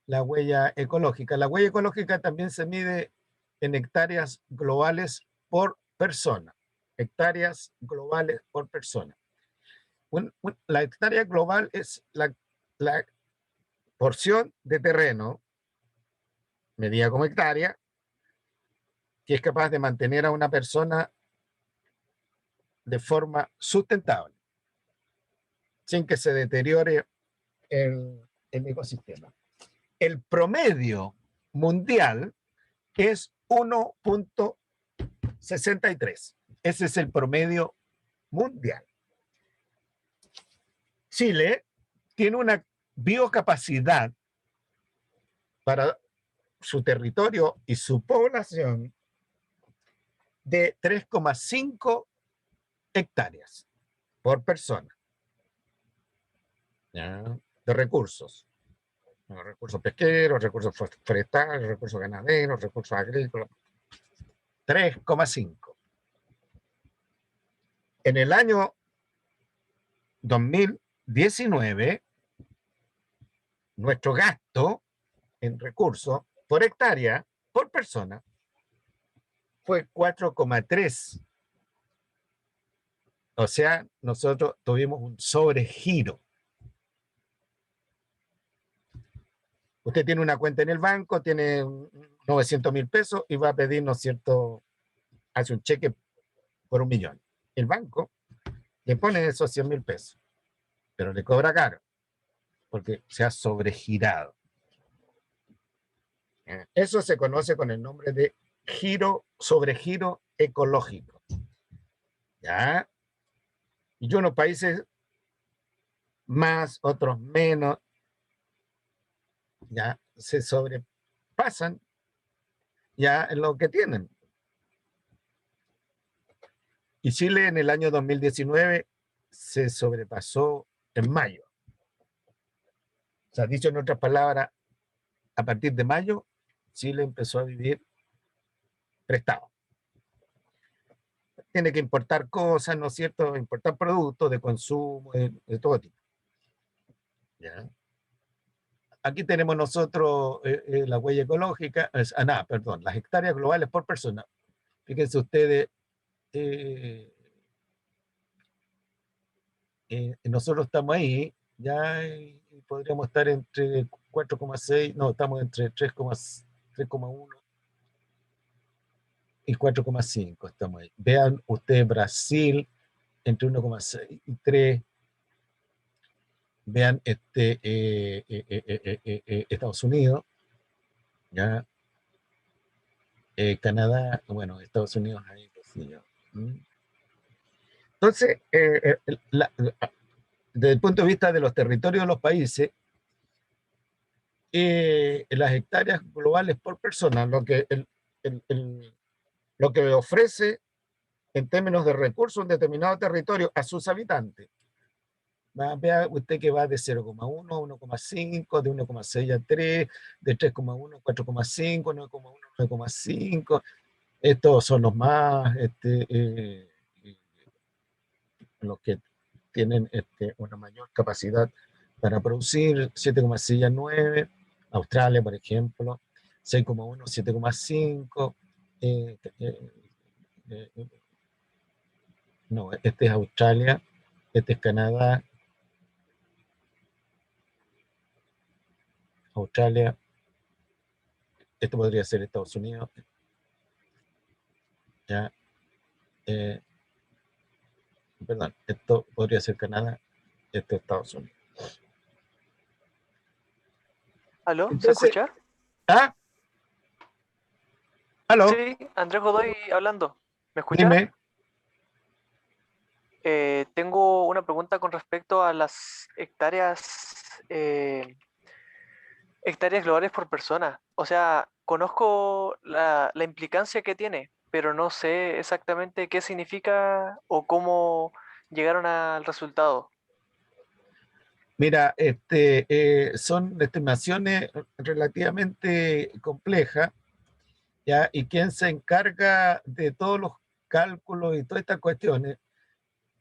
la huella ecológica. La huella ecológica también se mide en hectáreas globales por persona. Hectáreas globales por persona. La hectárea global es la porción de terreno medida como hectárea que es capaz de mantener a una persona de forma sustentable, sin que se deteriore el ecosistema. El promedio mundial es 1.63. Ese es el promedio mundial. Chile tiene una biocapacidad para su territorio y su población de 3,5 hectáreas por persona, ¿ya?, de recursos. Recursos pesqueros, recursos forestales, recursos ganaderos, recursos agrícolas. 3,5. En el año 2019, nuestro gasto en recursos por hectárea, por persona, fue 4,3. O sea, nosotros tuvimos un sobregiro. Usted tiene una cuenta en el banco, tiene 900,000 pesos y va a pedir, ¿no es cierto?, hace un cheque por 1.000.000. El banco le pone esos 100,000 pesos, pero le cobra caro, porque se ha sobregirado. Eso se conoce con el nombre de sobregiro ecológico. ¿Ya? Y unos países más, otros menos, ya se sobrepasan ya en lo que tienen. Y Chile en el año 2019 se sobrepasó en mayo. O sea, dicho en otras palabras, a partir de mayo, Chile empezó a vivir prestado. Tiene que importar cosas, ¿no es cierto? Importar productos de consumo, de todo tipo. ¿Ya? Aquí tenemos nosotros la huella ecológica, perdón, las hectáreas globales por persona. Fíjense ustedes, nosotros estamos ahí, ya podríamos estar entre 4,6, no, estamos entre 3,1 y 4,5 estamos ahí. Vean ustedes Brasil entre 1,6 y 3. Vean Estados Unidos, ya, Canadá, bueno, Estados Unidos ahí, qué sé yo. Entonces, desde el punto de vista de los territorios de los países, las hectáreas globales por persona, lo que ofrece en términos de recursos un determinado territorio a sus habitantes. Vea usted que va de 0,1 a 1,5, de 1,6 a 3, de 3,1 a 4,5, 9,1 a 9,5. Estos son los más, los que tienen una mayor capacidad para producir, 7,6 a 9. Australia, por ejemplo, 6,1, 7,5. No, este es Australia, este es Canadá, Australia, esto podría ser Estados Unidos, ya, perdón, esto podría ser Canadá, esto es Estados Unidos. ¿Aló? ¿Se Entonces, escucha? ¿ah? ¿Aló? Sí, Andrés Godoy hablando. ¿Me escucha? Dime. Tengo una pregunta con respecto a las hectáreas globales por persona. O sea, conozco la implicancia que tiene, pero no sé exactamente qué significa o cómo llegaron al resultado. Mira, son estimaciones relativamente complejas, ¿ya? Y quien se encarga de todos los cálculos y todas estas cuestiones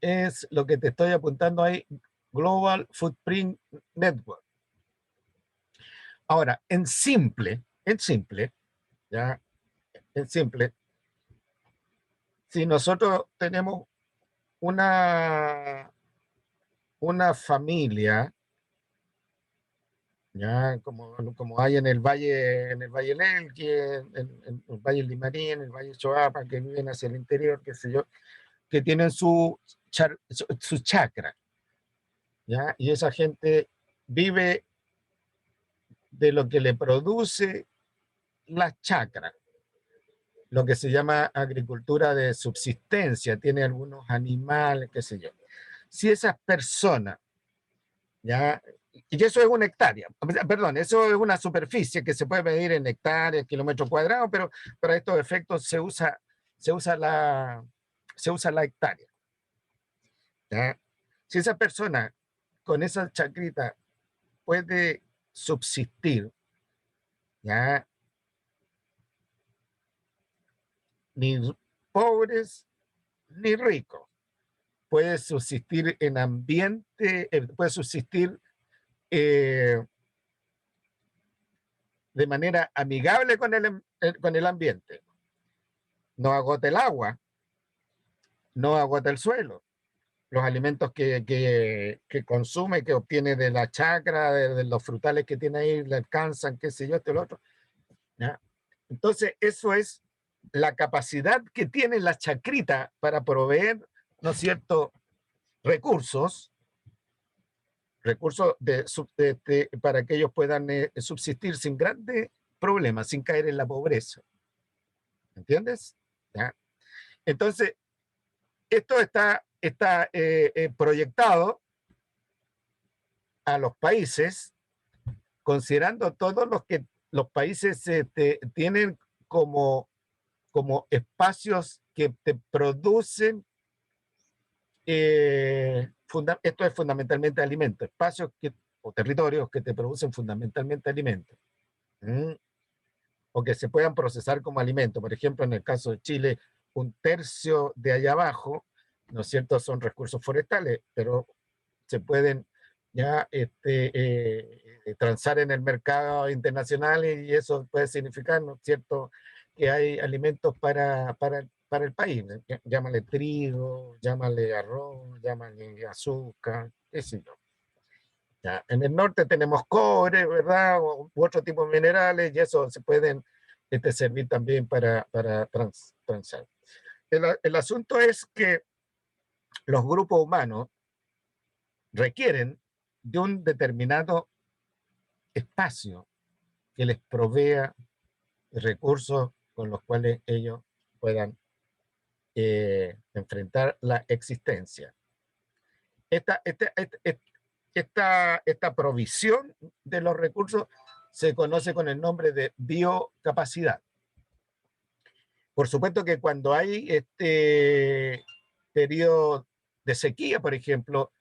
es lo que te estoy apuntando ahí, Global Footprint Network. Ahora, ya, en simple, si nosotros tenemos una, una familia, ya como hay en el Valle del Elqui, en el Valle del Limarí, en el Valle de Choapa, que viven hacia el interior, qué sé yo, que tienen su chacra, ¿ya? Y esa gente vive de lo que le produce la chacra, lo que se llama agricultura de subsistencia, tiene algunos animales, qué sé yo. Si esas personas, ¿ya? Y eso es una hectárea, perdón, eso es una superficie que se puede medir en hectáreas, kilómetros cuadrados, pero para estos efectos se usa la hectárea, ¿ya? Si esa persona con esa chacrita puede subsistir, ¿ya? Ni pobres ni ricos, puede subsistir en ambiente, puede subsistir eh, de manera amigable con el ambiente. No agota el agua, no agota el suelo. Los alimentos que consume, que obtiene de la chacra, de los frutales que tiene ahí, le alcanzan, qué sé yo, esto y lo otro. ¿Ya? Entonces, eso es la capacidad que tiene la chacrita para proveer, ¿no es cierto?, recursos para que ellos puedan subsistir sin grandes problemas, sin caer en la pobreza. ¿Entiendes? ¿Ya? Entonces, esto está proyectado a los países, considerando todos los que los países tienen como espacios que te producen, esto es fundamentalmente alimentos, espacios o territorios que te producen fundamentalmente alimentos, o que se puedan procesar como alimento. Por ejemplo, en el caso de Chile, un tercio de allá abajo, ¿no es cierto?, son recursos forestales, pero se pueden ya transar en el mercado internacional, y eso puede significar, ¿no es cierto?, que hay alimentos para el país. Llámale trigo, llámale arroz, llámale azúcar, qué sé yo. Ya, en el norte tenemos cobre, ¿verdad? U otro tipo de minerales, y eso se pueden servir también para transar. El asunto es que los grupos humanos requieren de un determinado espacio que les provea recursos con los cuales ellos puedan enfrentar la existencia. Esta provisión de los recursos se conoce con el nombre de biocapacidad. Por supuesto que cuando hay este periodo de sequía, por ejemplo,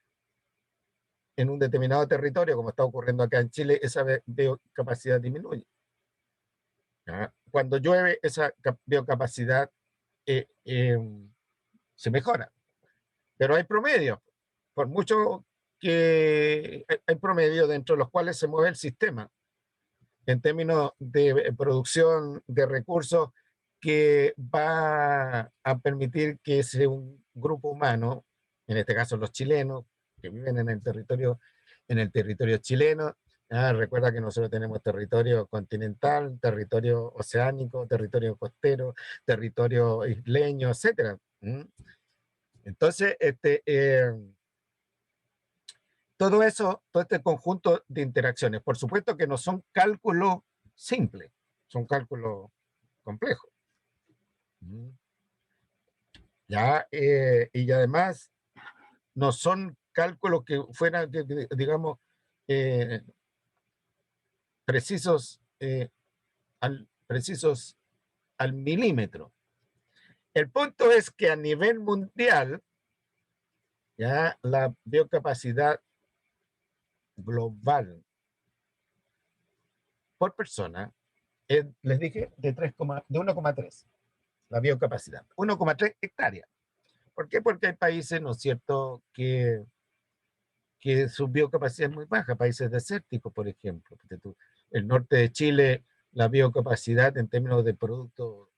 en un determinado territorio, como está ocurriendo acá en Chile, esa biocapacidad disminuye. ¿Ya? Cuando llueve, esa biocapacidad se mejora. Pero hay promedios, por mucho que hay promedios dentro de los cuales se mueve el sistema en términos de producción de recursos, que va a permitir que un grupo humano, en este caso los chilenos, que viven en el territorio chileno, recuerda que nosotros tenemos territorio continental, territorio oceánico, territorio costero, territorio isleño, etc. Entonces, todo eso, todo este conjunto de interacciones, por supuesto que no son cálculos simples, son cálculos complejos. ¿Ya? Y además no son cálculos que fueran, digamos, precisos, precisos al milímetro. El punto es que a nivel mundial, ya, la biocapacidad global por persona, les dije, de 1,3, la biocapacidad, 1,3 hectáreas. ¿Por qué? Porque hay países, ¿no es cierto?, que su biocapacidad es muy baja, países desérticos, por ejemplo. El norte de Chile, la biocapacidad en términos de productos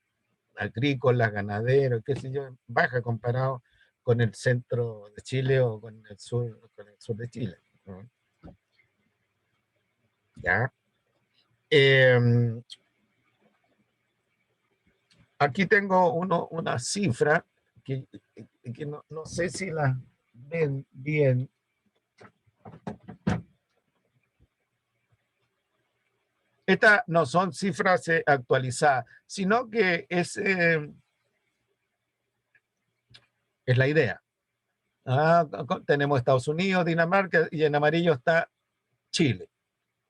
agrícolas, ganaderos, qué sé yo, baja comparado con el centro de Chile o con el sur de Chile, ¿no? ¿Ya? Aquí tengo una cifra que no sé si la ven bien. Estas no son cifras actualizadas, sino que es la idea. Tenemos Estados Unidos, Dinamarca, y en amarillo está Chile,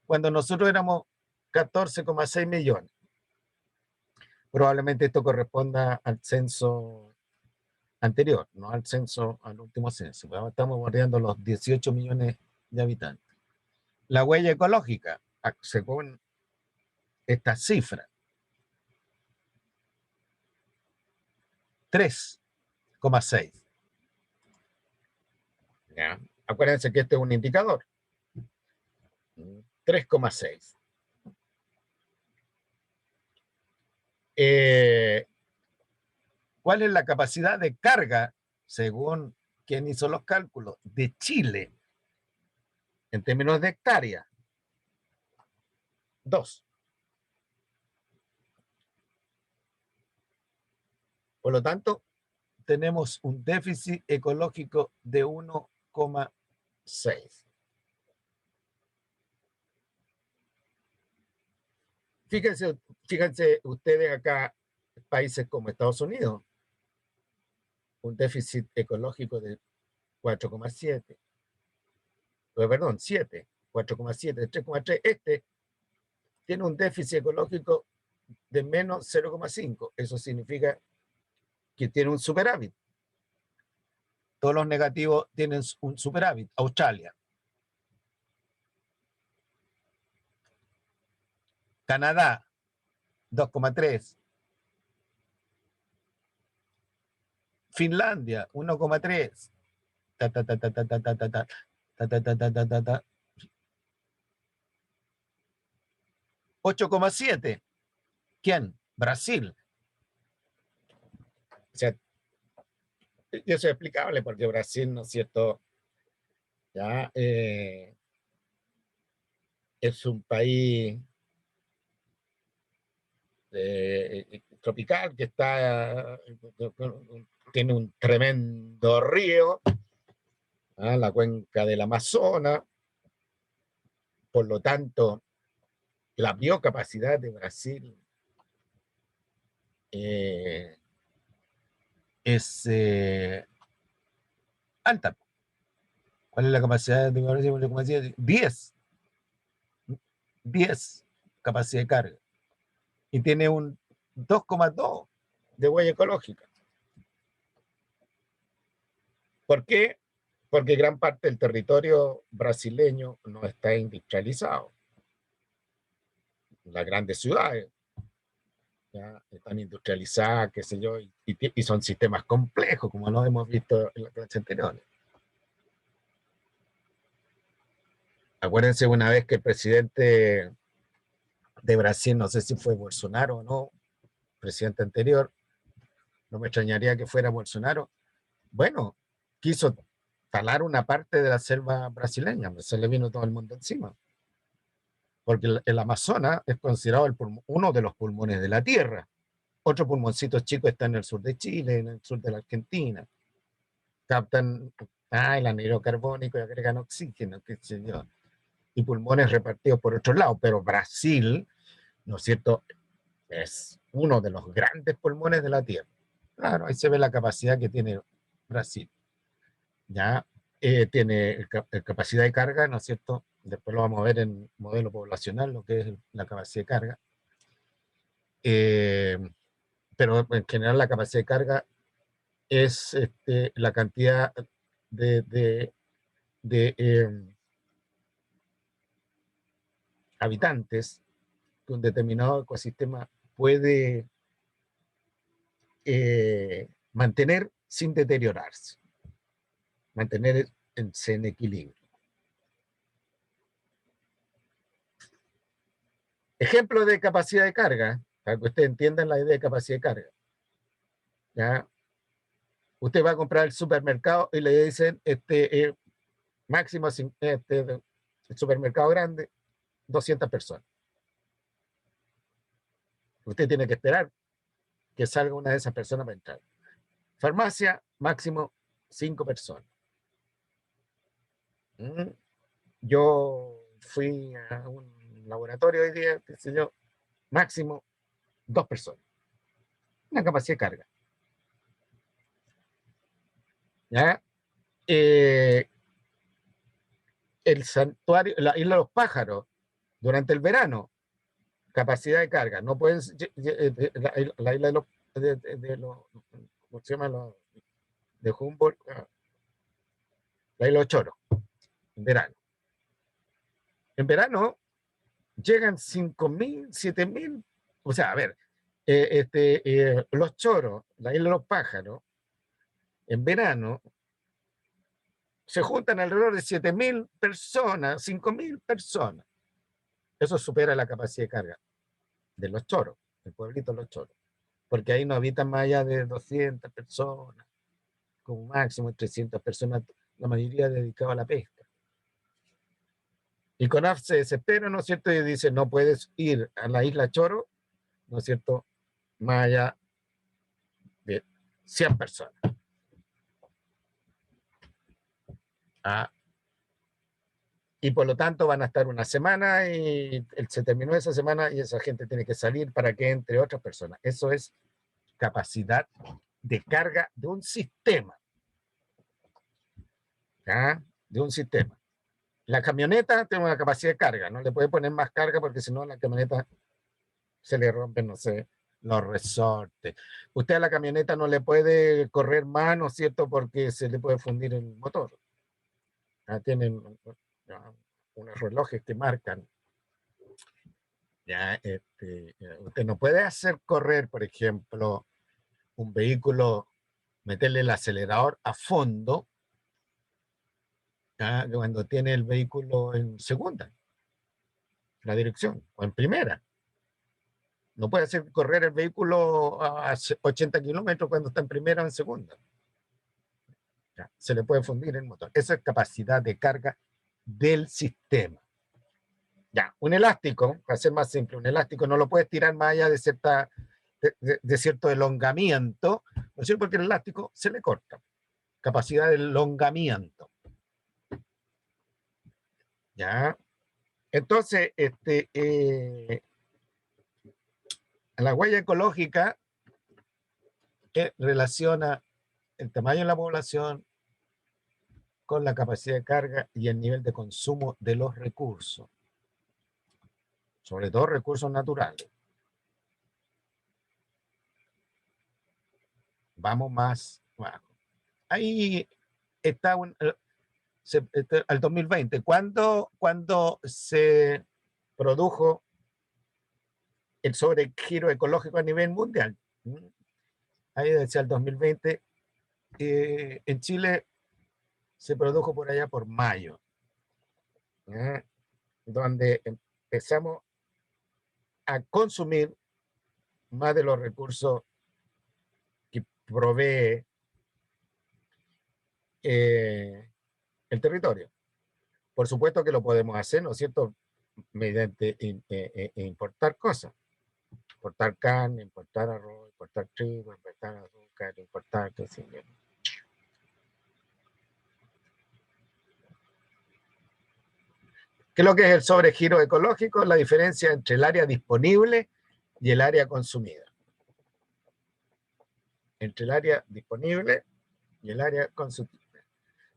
cuando nosotros éramos 14,6 millones. Probablemente esto corresponda al censo anterior, no al último censo. Estamos bordeando los 18 millones de habitantes. La huella ecológica, según esta cifra, 3,6. ¿Ya? Acuérdense que este es un indicador. 3,6. ¿Cuál es la capacidad de carga, según quien hizo los cálculos, de Chile en términos de hectárea? 2. Por lo tanto, tenemos un déficit ecológico de 1,6. Fíjense ustedes acá, países como Estados Unidos, un déficit ecológico de 4,7. perdón, 7, 4,7, 3,3. Este tiene un déficit ecológico de menos 0,5. Eso significa que tiene un superávit. Todos los negativos tienen un superávit. Australia. Canadá, 2,3. Finlandia, 1,3. 8,7. ¿Quién? Brasil. O sea, y eso es explicable porque Brasil, ¿no es cierto? Ya es un país tropical que tiene un tremendo río, la cuenca del Amazonas. Por lo tanto, la biocapacidad de Brasil es alta. ¿Cuál es la capacidad de Brasil? 10. 10 capacidad de carga. Y tiene un 2,2 de huella ecológica. ¿Por qué? Porque gran parte del territorio brasileño no está industrializado. Las grandes ciudades ya están industrializadas, qué sé yo, y son sistemas complejos, como lo hemos visto en la clase anterior. Acuérdense una vez que el presidente de Brasil, no sé si fue Bolsonaro o no, presidente anterior, no me extrañaría que fuera Bolsonaro, bueno, quiso talar una parte de la selva brasileña, se le vino todo el mundo encima. Porque el Amazonas es considerado uno de los pulmones de la Tierra. Otro pulmoncito chico está en el sur de Chile, en el sur de la Argentina. Captan el anhídrido carbónico y agregan oxígeno, qué sé yo. Y pulmones repartidos por otro lado. Pero Brasil, ¿no es cierto?, es uno de los grandes pulmones de la Tierra. Claro, ahí se ve la capacidad que tiene Brasil. Ya tiene capacidad de carga, ¿no es cierto? Después lo vamos a ver en modelo poblacional, lo que es la capacidad de carga. Pero en general la capacidad de carga es la cantidad de habitantes que un determinado ecosistema puede mantener sin deteriorarse, mantenerse en equilibrio. Ejemplo de capacidad de carga, para que ustedes entiendan la idea de capacidad de carga. ¿Ya? Usted va a comprar el supermercado y le dicen máximo, el supermercado grande, 200 personas. Usted tiene que esperar que salga una de esas personas para entrar. Farmacia, máximo 5 personas. Yo fui a un laboratorio hoy día, qué sé yo, máximo 2 personas. Una capacidad de carga. ¿Ya? El santuario, la isla de los pájaros, durante el verano, capacidad de carga. No pueden, la isla de los, ¿cómo se llama? De Humboldt, la isla de los Choros, en verano. En verano llegan 5.000, 7.000, o sea, a ver, los Choros, la isla de los pájaros, en verano se juntan alrededor de 7.000 personas, 5.000 personas. Eso supera la capacidad de carga de los Choros, el pueblito de los Choros, porque ahí no habitan más allá de 200 personas, como máximo 300 personas, la mayoría dedicada a la pesca. Y CONAF se desespera, ¿no es cierto? Y dice, no puedes ir a la isla Choro, ¿no es cierto?, más allá de 100 personas. Y por lo tanto van a estar una semana y se terminó esa semana y esa gente tiene que salir para que entre otras personas. Eso es capacidad de carga de un sistema. De un sistema. La camioneta tiene una capacidad de carga, no le puede poner más carga porque si no la camioneta se le rompen, no sé, los resortes. Usted a la camioneta no le puede correr más, ¿no es cierto? Porque se le puede fundir el motor. Tienen unos relojes que marcan. Usted no puede hacer correr, por ejemplo, un vehículo, meterle el acelerador a fondo cuando tiene el vehículo en segunda, la dirección, o en primera. No puede hacer correr el vehículo a 80 kilómetros cuando está en primera o en segunda. Se le puede fundir el motor. Eso es capacidad de carga del sistema. Ya, un elástico, para ser más simple, un elástico no lo puedes tirar más allá de cierto elongamiento, ¿no es cierto? Porque el elástico se le corta. Capacidad de elongamiento. Ya. Entonces, la huella ecológica relaciona el tamaño de la población con la capacidad de carga y el nivel de consumo de los recursos, sobre todo recursos naturales. Vamos más bajo. Ahí está al 2020. ¿Cuándo se produjo el sobregiro ecológico a nivel mundial? Ahí decía el 2020. En Chile se produjo por allá por mayo, donde empezamos a consumir más de los recursos que provee el territorio. Por supuesto que lo podemos hacer, ¿no es cierto?, mediante importar cosas. Importar carne, importar arroz, importar trigo, importar azúcar, importar qué sé yo. ¿Qué es lo que es el sobregiro ecológico? La diferencia entre el área disponible y el área consumida. Entre el área disponible y el área consumida.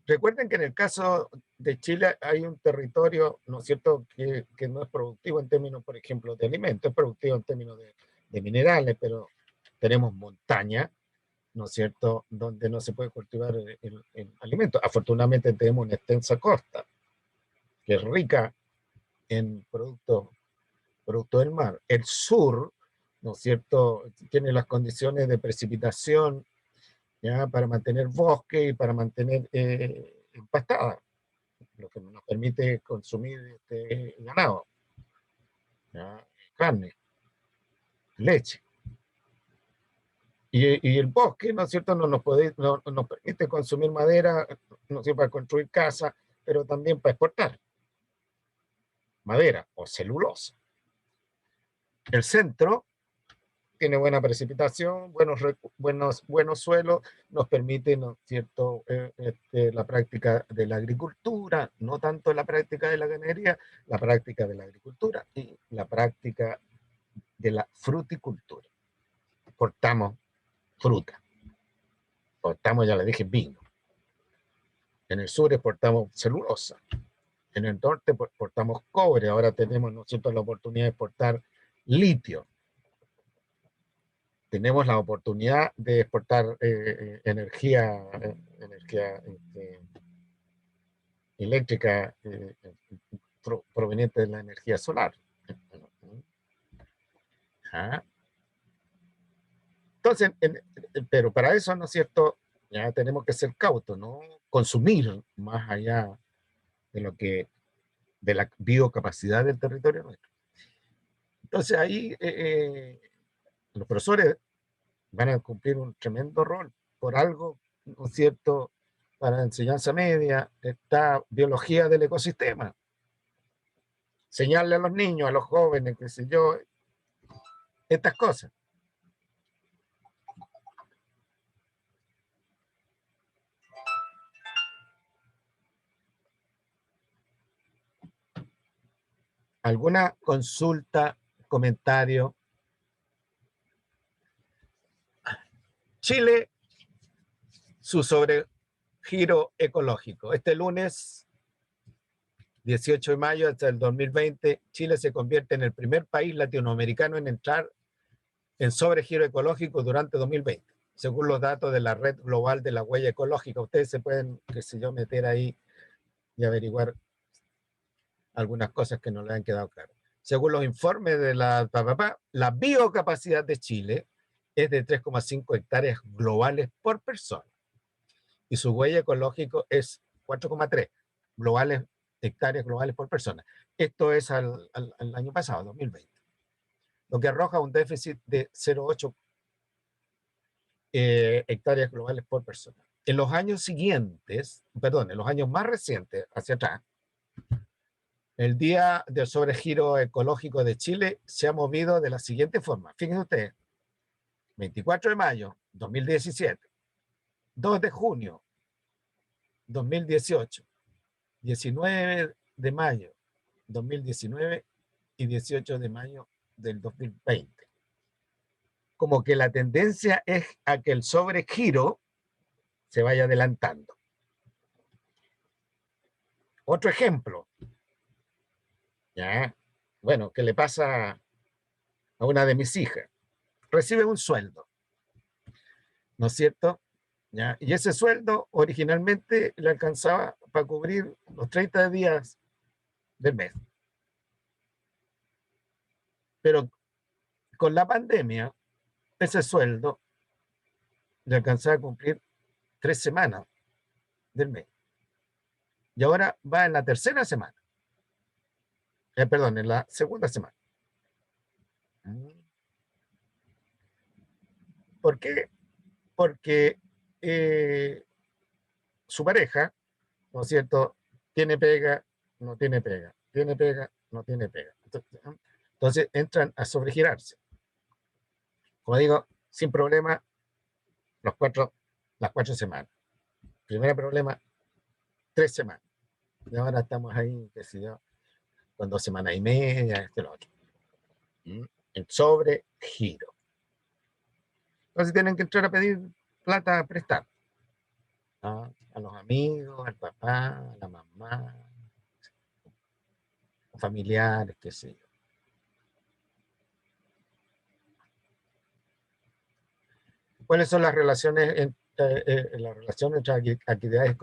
Recuerden que en el caso de Chile hay un territorio, ¿no es cierto?, que no es productivo en términos, por ejemplo, de alimentos, es productivo en términos de minerales, pero tenemos montaña, ¿no es cierto?, donde no se puede cultivar el alimento. Afortunadamente tenemos una extensa costa, que es rica en producto del mar. El sur, ¿no es cierto?, tiene las condiciones de precipitación, ¿ya?, para mantener bosque y para mantener empastada, lo que nos permite consumir ganado, ¿ya?, carne, leche. Y el bosque, ¿no es cierto?, no nos permite consumir madera, no es cierto?, para construir casas, pero también para exportar madera o celulosa. El centro tiene buena precipitación, buenos suelos, nos permite, ¿no es cierto?, la práctica de la agricultura, no tanto la práctica de la ganadería, la práctica de la agricultura y la práctica de la fruticultura. Exportamos fruta, exportamos, ya le dije, vino. En el sur exportamos celulosa, en el norte exportamos cobre, ahora tenemos, ¿no es cierto?, la oportunidad de exportar litio. Tenemos la oportunidad de exportar energía eléctrica proveniente de la energía solar. Entonces, pero para eso, ¿no es cierto?, ya tenemos que ser cautos, ¿no? Consumir más allá de la biocapacidad del territorio nuestro. Entonces ahí los profesores van a cumplir un tremendo rol. Por algo, ¿no es cierto?, para la enseñanza media está biología del ecosistema. Enseñarle a los niños, a los jóvenes, qué sé yo, estas cosas. ¿Alguna consulta, comentario? Chile, su sobregiro ecológico. Este lunes 18 de mayo hasta el 2020, Chile se convierte en el primer país latinoamericano en entrar en sobregiro ecológico durante 2020, según los datos de la Red Global de la Huella Ecológica. Ustedes se pueden, qué sé yo, meter ahí y averiguar algunas cosas que no le han quedado claras. Según los informes de la biocapacidad de Chile es de 3,5 hectáreas globales por persona y su huella ecológica es 4,3 hectáreas globales por persona. Esto es al año pasado, 2020, lo que arroja un déficit de 0,8 hectáreas globales por persona. En los años siguientes, perdón, en los años más recientes, hacia atrás, el Día del Sobregiro Ecológico de Chile se ha movido de la siguiente forma. Fíjense ustedes, 24 de mayo, 2017, 2 de junio, 2018, 19 de mayo, 2019 y 18 de mayo del 2020. Como que la tendencia es a que el sobregiro se vaya adelantando. Otro ejemplo, ¿ya? Bueno, que le pasa a una de mis hijas. Recibe un sueldo, ¿no es cierto? ¿Ya? Y ese sueldo originalmente le alcanzaba para cubrir los 30 días del mes. Pero con la pandemia, ese sueldo le alcanzaba a cumplir 3 semanas del mes. Y ahora va en la tercera semana. Perdón, en la segunda semana. ¿Por qué? Porque su pareja, ¿no es cierto?, tiene pega, no tiene pega, tiene pega, no tiene pega. Entonces entran a sobregirarse. Como digo, sin problema, las 4 semanas. Primer problema, 3 semanas. Y ahora estamos ahí, qué sé yo, con 2 semanas y media, lo otro. El sobregiro. Entonces tienen que entrar a pedir plata prestada, ¿no? A los amigos, al papá, a la mamá, a familiares, qué sé yo. ¿Cuáles son las relaciones entre actividades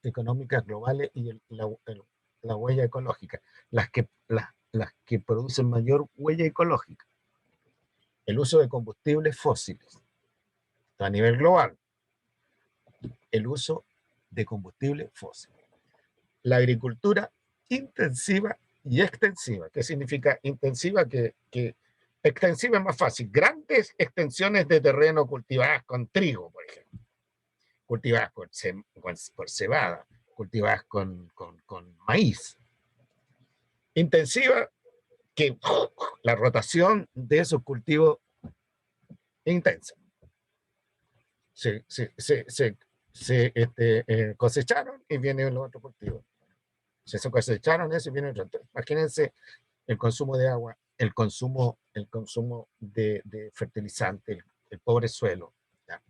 económicas globales y la huella ecológica? Las que producen mayor huella ecológica. El uso de combustibles fósiles a nivel global. El uso de combustibles fósiles. La agricultura intensiva y extensiva. ¿Qué significa intensiva? Que extensiva es más fácil. Grandes extensiones de terreno cultivadas con trigo, por ejemplo. Cultivadas por cebada. Cultivadas con maíz. Intensiva, que la rotación de esos cultivos es intensa. Se cosecharon y viene el otro cultivo. Se cosecharon eso y viene otro. Imagínense el consumo de agua, el consumo de fertilizante, el pobre suelo. ¿Ya?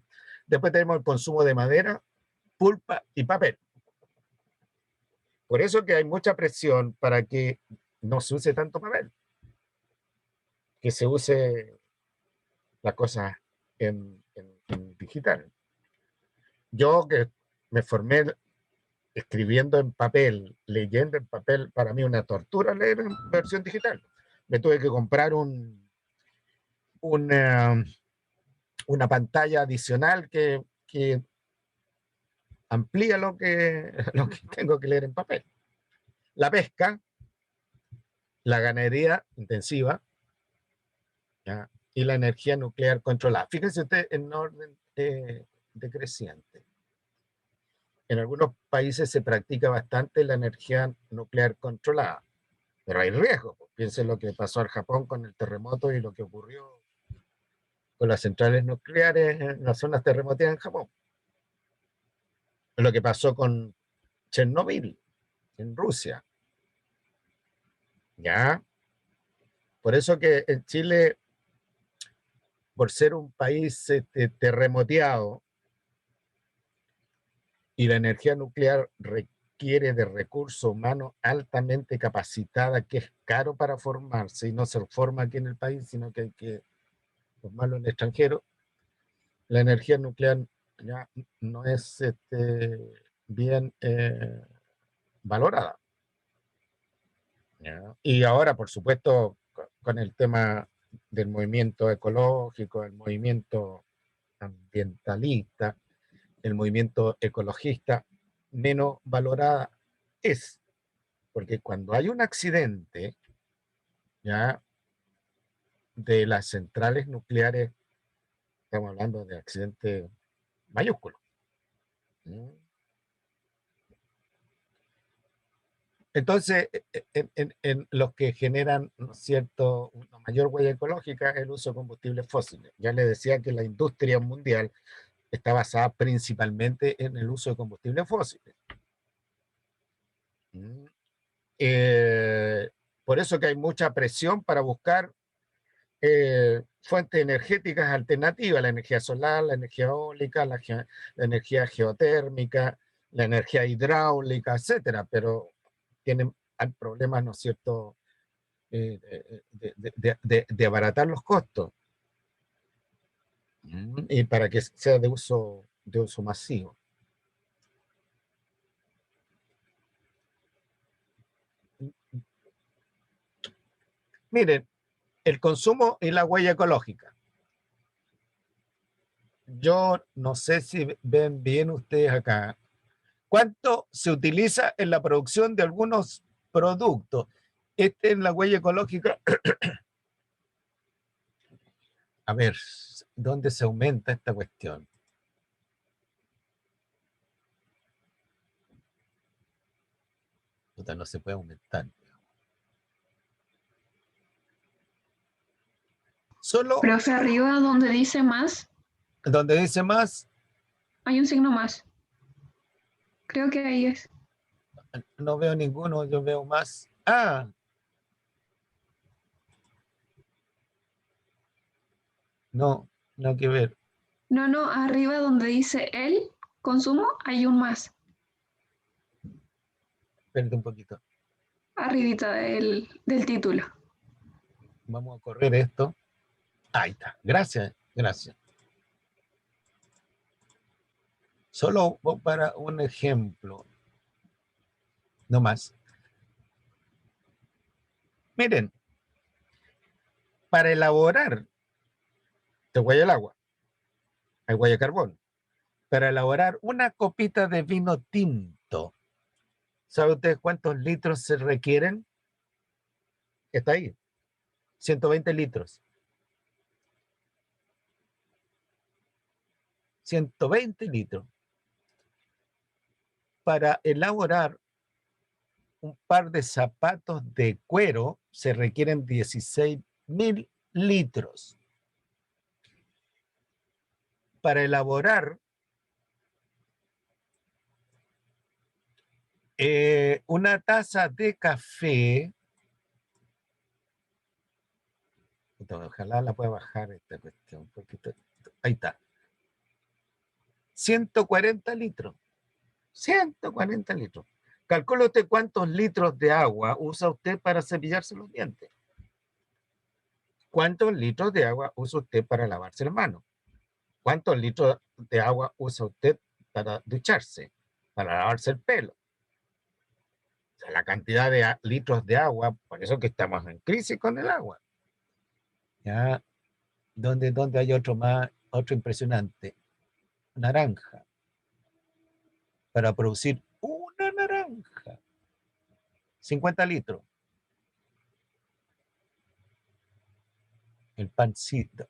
Después tenemos el consumo de madera, pulpa y papel. Por eso que hay mucha presión para que no se use tanto papel, que se use la cosa en digital. Yo que me formé escribiendo en papel, leyendo en papel, para mí una tortura leer en versión digital. Me tuve que comprar una pantalla adicional que amplía lo que tengo que leer en papel. La pesca, la ganadería intensiva, ¿ya? Y la energía nuclear controlada. Fíjense usted en orden decreciente. En algunos países se practica bastante la energía nuclear controlada, pero hay riesgos. Piensen lo que pasó al Japón con el terremoto y lo que ocurrió con las centrales nucleares en las zonas terremoteadas en Japón. Lo que pasó con Chernobyl en Rusia. ¿Ya? Por eso que en Chile, por ser un país terremoteado y la energía nuclear requiere de recursos humanos altamente capacitada, que es caro para formarse y no se forma aquí en el país, sino que hay que formarlo en el extranjero, la energía nuclear ya no es bien valorada. ¿Ya? Y ahora, por supuesto, con el tema del movimiento ecológico, el movimiento ambientalista, el movimiento ecologista, menos valorada es, porque cuando hay un accidente, ya, de las centrales nucleares, estamos hablando de accidente mayúsculo. Entonces, en los que generan, ¿no es cierto?, una mayor huella ecológica, el uso de combustibles fósiles. Ya les decía que la industria mundial está basada principalmente en el uso de combustibles fósiles. Por eso que hay mucha presión para buscar fuentes energéticas alternativas, la energía solar, la energía eólica, la energía geotérmica, la energía hidráulica, etcétera, pero hay problemas, ¿no es cierto?, de abaratar los costos y para que sea de uso masivo. Miren, el consumo y la huella ecológica. Yo no sé si ven bien ustedes acá. ¿Cuánto se utiliza en la producción de algunos productos? Esta es la huella ecológica. A ver, ¿dónde se aumenta esta cuestión? Puta, no se puede aumentar. Solo Profe, arriba donde dice más, donde dice más, hay un signo más. Creo que ahí es. no veo ninguno, yo veo más. Ah, no, no hay que ver. No, no, arriba donde dice el consumo, hay un más. Espérate un poquito. Arribita del título. Vamos a correr esto. Ahí está. Gracias, gracias. Solo para un ejemplo. No más. Miren, para elaborar, te huella el agua, hay huella de carbón. Para elaborar una copita de vino tinto, ¿sabe usted cuántos litros se requieren? Está ahí, 120 litros. 120 litros. Para elaborar un par de zapatos de cuero se requieren 16.000 litros. Para elaborar una taza de café, ojalá la pueda bajar esta cuestión, porque ahí está. 140 litros. 140 litros. Calcule usted cuántos litros de agua usa usted para cepillarse los dientes. ¿Cuántos litros de agua usa usted para lavarse las manos? ¿Cuántos litros de agua usa usted para ducharse, para lavarse el pelo? O sea, la cantidad de litros de agua, por eso que estamos en crisis con el agua. ¿Ya? ¿Dónde hay otro impresionante? Naranja. Para producir una naranja, 50 litros. El pancito.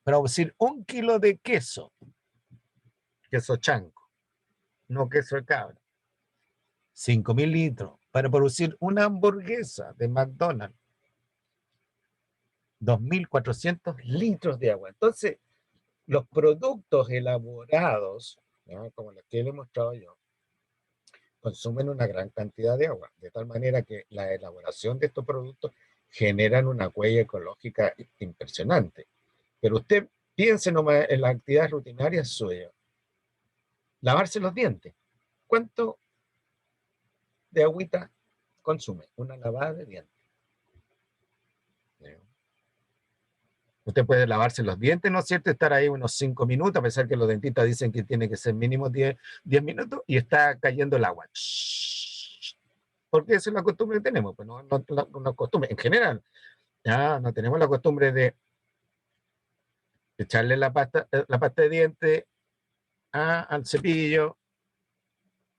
Para producir 1 kilo de queso chanco, no queso de cabra, 5.000 litros. Para producir una hamburguesa de McDonald's, 2.400 litros de agua. Entonces, los productos elaborados, ¿no?, como los que le he mostrado yo, consumen una gran cantidad de agua, de tal manera que la elaboración de estos productos generan una huella ecológica impresionante. Pero usted Piense nomás en las actividades rutinarias suyas. Lavarse los dientes. ¿Cuánto de agüita consume una lavada de dientes? Usted puede lavarse los dientes, ¿no es cierto? Estar ahí unos 5 minutos, a pesar que los dentistas dicen que tiene que ser mínimo 10 minutos, y está cayendo el agua. Porque esa es la costumbre que tenemos, pues no la costumbre en general. Ya no tenemos la costumbre de echarle la pasta de dientes al cepillo,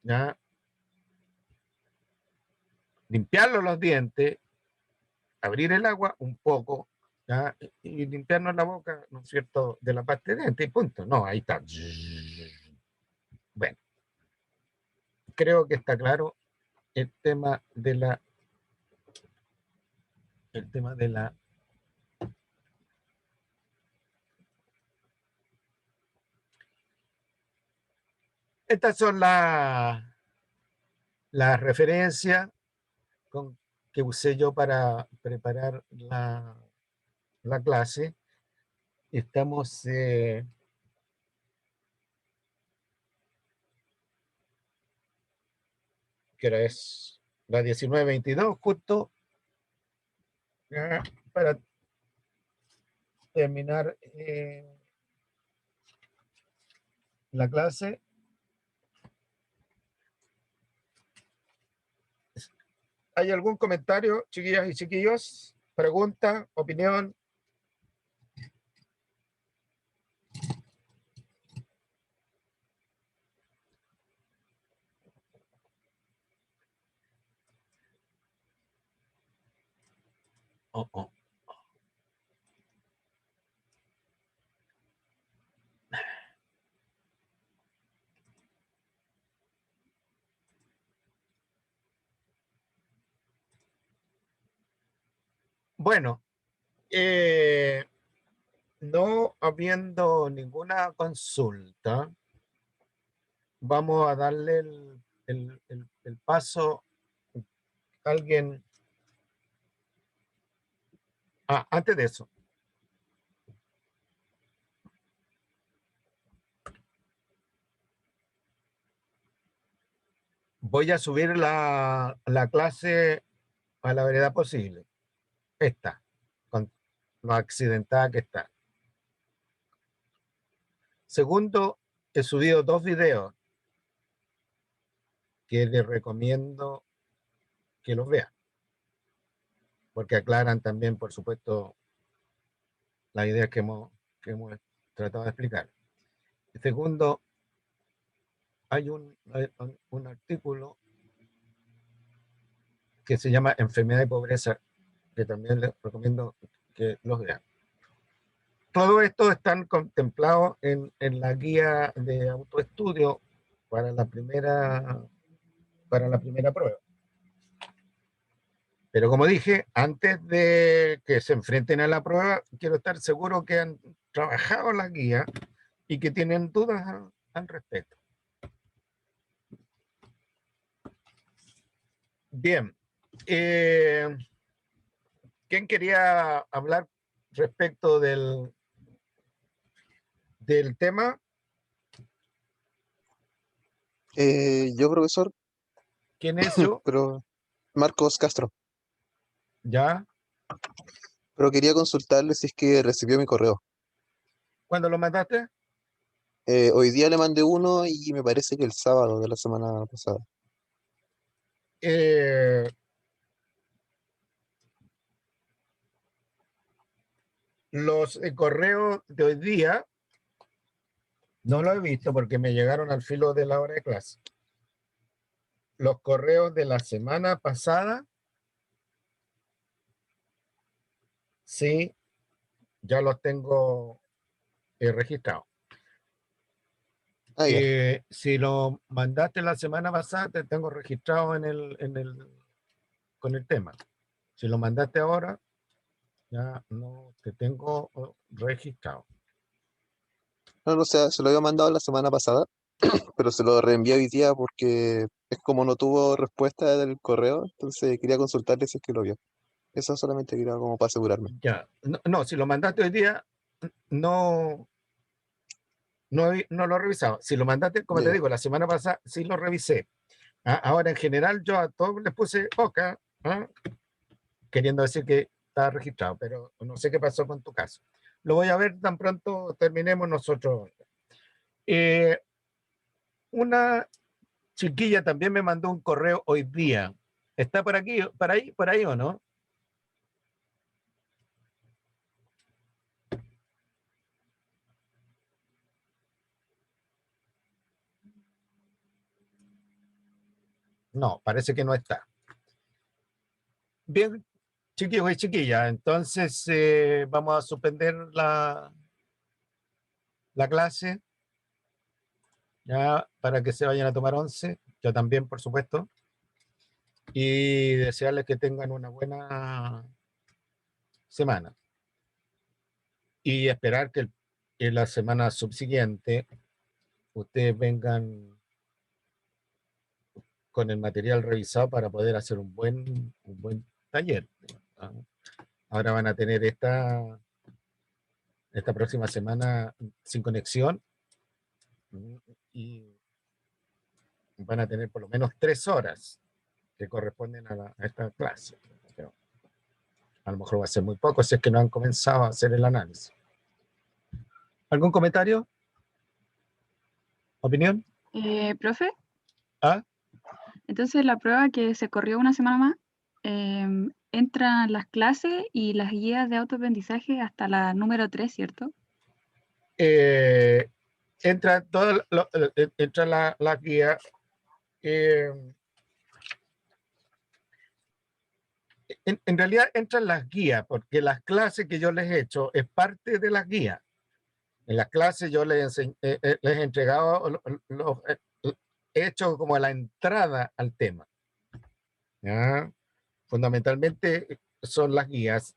¿ya? Limpiarlo los dientes, abrir el agua un poco, ¿ya? Y limpiarnos la boca, ¿no es cierto?, de la pasta de dientes y punto. No, ahí está. Bueno, creo que está claro el tema de la estas son las referencias que usé yo para preparar la clase. Estamos que hora es la 19:22, justo para terminar la clase. ¿Hay algún comentario, chiquillas y chiquillos? ¿Pregunta? ¿Opinión? Oh, oh. Bueno, no habiendo ninguna consulta, vamos a darle el paso a alguien. Antes de eso, voy a subir la clase a la brevedad posible. Esta, con lo accidentada que está. Segundo, he subido 2 videos que les recomiendo que los vean, porque aclaran también, por supuesto, las ideas que hemos tratado de explicar. Segundo, hay un artículo que se llama Enfermedad y Pobreza, que también les recomiendo que los vean. Todo esto están contemplados en la guía de autoestudio para la primera prueba. Pero como dije, antes de que se enfrenten a la prueba, quiero estar seguro que han trabajado la guía y que tienen dudas al respecto. Bien. ¿Quién quería hablar respecto del tema? Yo, profesor, ¿Quién es yo? pero Marcos Castro. ¿Ya? Pero quería consultarle si es que recibió mi correo. ¿Cuándo lo mandaste? Hoy día le mandé uno y me parece que el sábado de la semana pasada. Los correos de hoy día no los he visto porque me llegaron al filo de la hora de clase. Los correos de la semana pasada, sí, ya los tengo registrados. Ah, ya. Si lo mandaste la semana pasada, te tengo registrado con el tema. Si lo mandaste ahora, ya no te tengo registrado. No, o sea, se lo había mandado la semana pasada, pero se lo reenvié hoy día porque es como no tuvo respuesta del correo, entonces quería consultarle si es que lo vio. Eso solamente quería como para asegurarme. Ya, no, si lo mandaste hoy día, no, no lo he revisado. Si lo mandaste, como te Ya. digo, la semana pasada sí lo revisé. Ahora, en general, yo a todos les puse OK, queriendo decir que está registrado, pero no sé qué pasó con tu caso. Lo voy a ver tan pronto terminemos nosotros. Una chiquilla también me mandó un correo hoy día. ¿Está por aquí, por ahí o no? No, parece que no está. Bien, chiquillos y chiquillas, entonces vamos a suspender la clase ya para que se vayan a tomar once. Yo también, por supuesto. Y desearles que tengan una buena semana. Y esperar que en la semana subsiguiente ustedes vengan con el material revisado para poder hacer un buen taller. Ahora van a tener esta próxima semana sin conexión y van a tener por lo menos 3 horas que corresponden a esta clase. Pero a lo mejor va a ser muy poco si es que no han comenzado a hacer el análisis. ¿Algún comentario? ¿Opinión? Profe, ¿Ah? entonces la prueba que se corrió una semana más, entran las clases y las guías de autoaprendizaje hasta la número 3, ¿cierto? Entra la guía. En realidad entran las guías, porque las clases que yo les he hecho es parte de las guías. En las clases yo les he entregado, he hecho como la entrada al tema. ¿Ya? Fundamentalmente son las guías,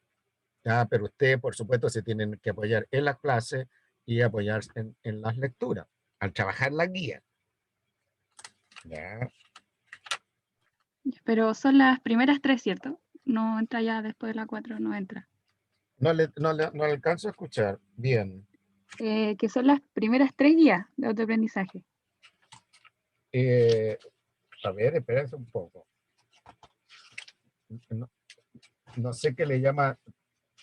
¿ya? Pero ustedes, por supuesto, se tienen que apoyar en las clases y apoyarse en las lecturas, al trabajar la guía. ¿Ya? Pero son las primeras 3, ¿cierto? No entra ya después de la 4, no entra. No le alcanzo a escuchar bien. Que son las primeras 3 guías de autoaprendizaje. A ver, espérense un poco. No sé qué le llama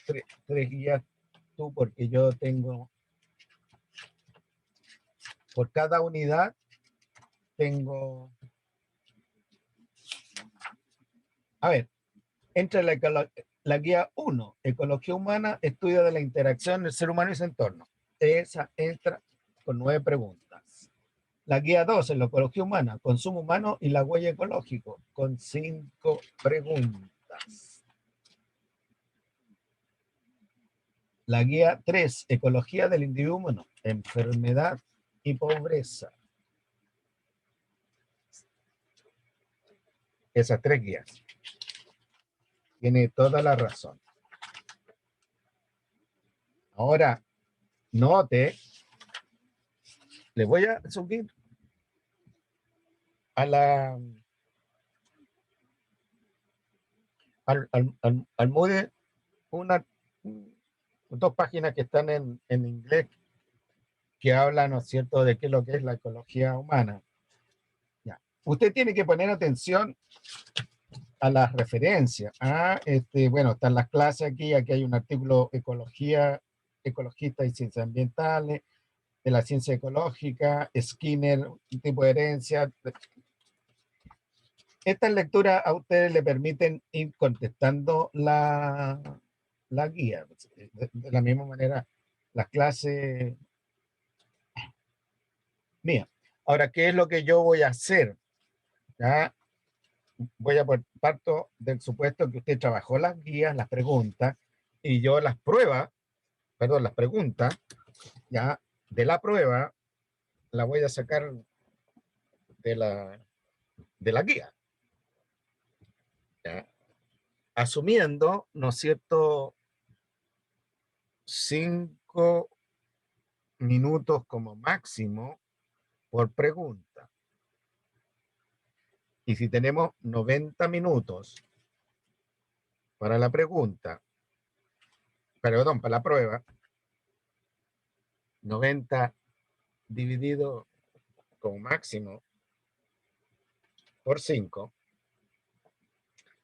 tres guías tú, porque yo tengo, por cada unidad, tengo, a ver, entre la guía 1, Ecología Humana, Estudio de la Interacción del Ser Humano y su Entorno. Esa entra con 9 preguntas. La guía 2, en la Ecología Humana, Consumo Humano y la Huella Ecológico, con 5 preguntas. La guía 3, Ecología del Individuo Humano, Enfermedad y Pobreza. Esas 3 guías. Tiene toda la razón. Ahora, note, le voy a subir a al Moodle dos páginas que están en inglés que hablan, ¿no es cierto?, de qué es lo que es la ecología humana. Ya. Usted tiene que poner atención a las referencias. Bueno, están las clases aquí hay un artículo Ecología, Ecologistas y Ciencias Ambientales, de la ciencia ecológica, Skinner, tipo de herencia. Estas lecturas a ustedes le permiten ir contestando la guía. De la misma manera, las clases mías. Ahora, ¿qué es lo que yo voy a hacer? ¿Ya? Parto del supuesto que usted trabajó las guías, las preguntas, y yo las preguntas, ya, de la prueba, la voy a sacar de la guía. ¿Ya? Asumiendo, ¿no es cierto?, 5 minutos como máximo por pregunta. Y si tenemos 90 minutos para la pregunta, perdón, para la prueba, 90 dividido como máximo por 5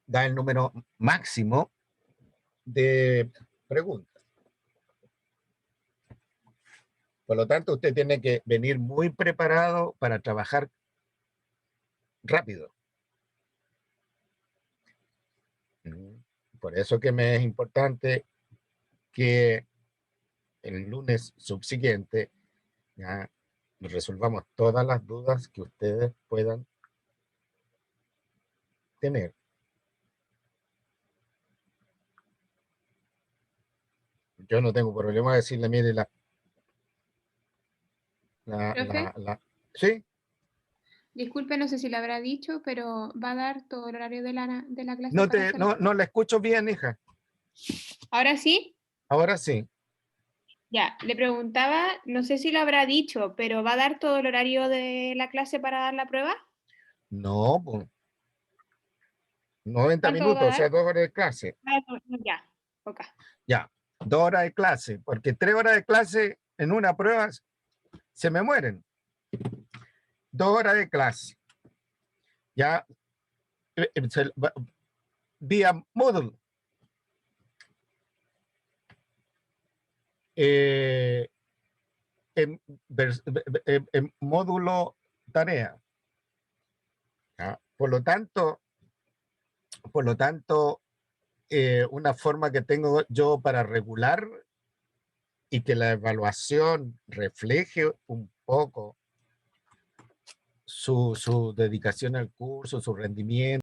da el número máximo de preguntas. Por lo tanto, usted tiene que venir muy preparado para trabajar rápido. Por eso que me es importante que el lunes subsiguiente ya resolvamos todas las dudas que ustedes puedan tener. Yo no tengo problema de decirle, mire, ¿Profe? ¿Sí? Disculpe, no sé si lo habrá dicho, pero va a dar todo el horario de la clase No, para hacer la prueba. no la escucho bien, hija. ¿Ahora sí? Ahora sí. Ya, le preguntaba, no sé si lo habrá dicho, pero ¿va a dar todo el horario de la clase para dar la prueba? No, pues, 90 ¿Cuánto va a minutos, o sea, dar? 2 horas de clase. Ya, ok. Ya, 2 horas de clase, porque 3 horas de clase en una prueba se me mueren. 2 horas de clase. Ya, vía Moodle. En módulo tarea. ¿Ya? Por lo tanto, una forma que tengo yo para regular y que la evaluación refleje un poco su dedicación al curso, su rendimiento,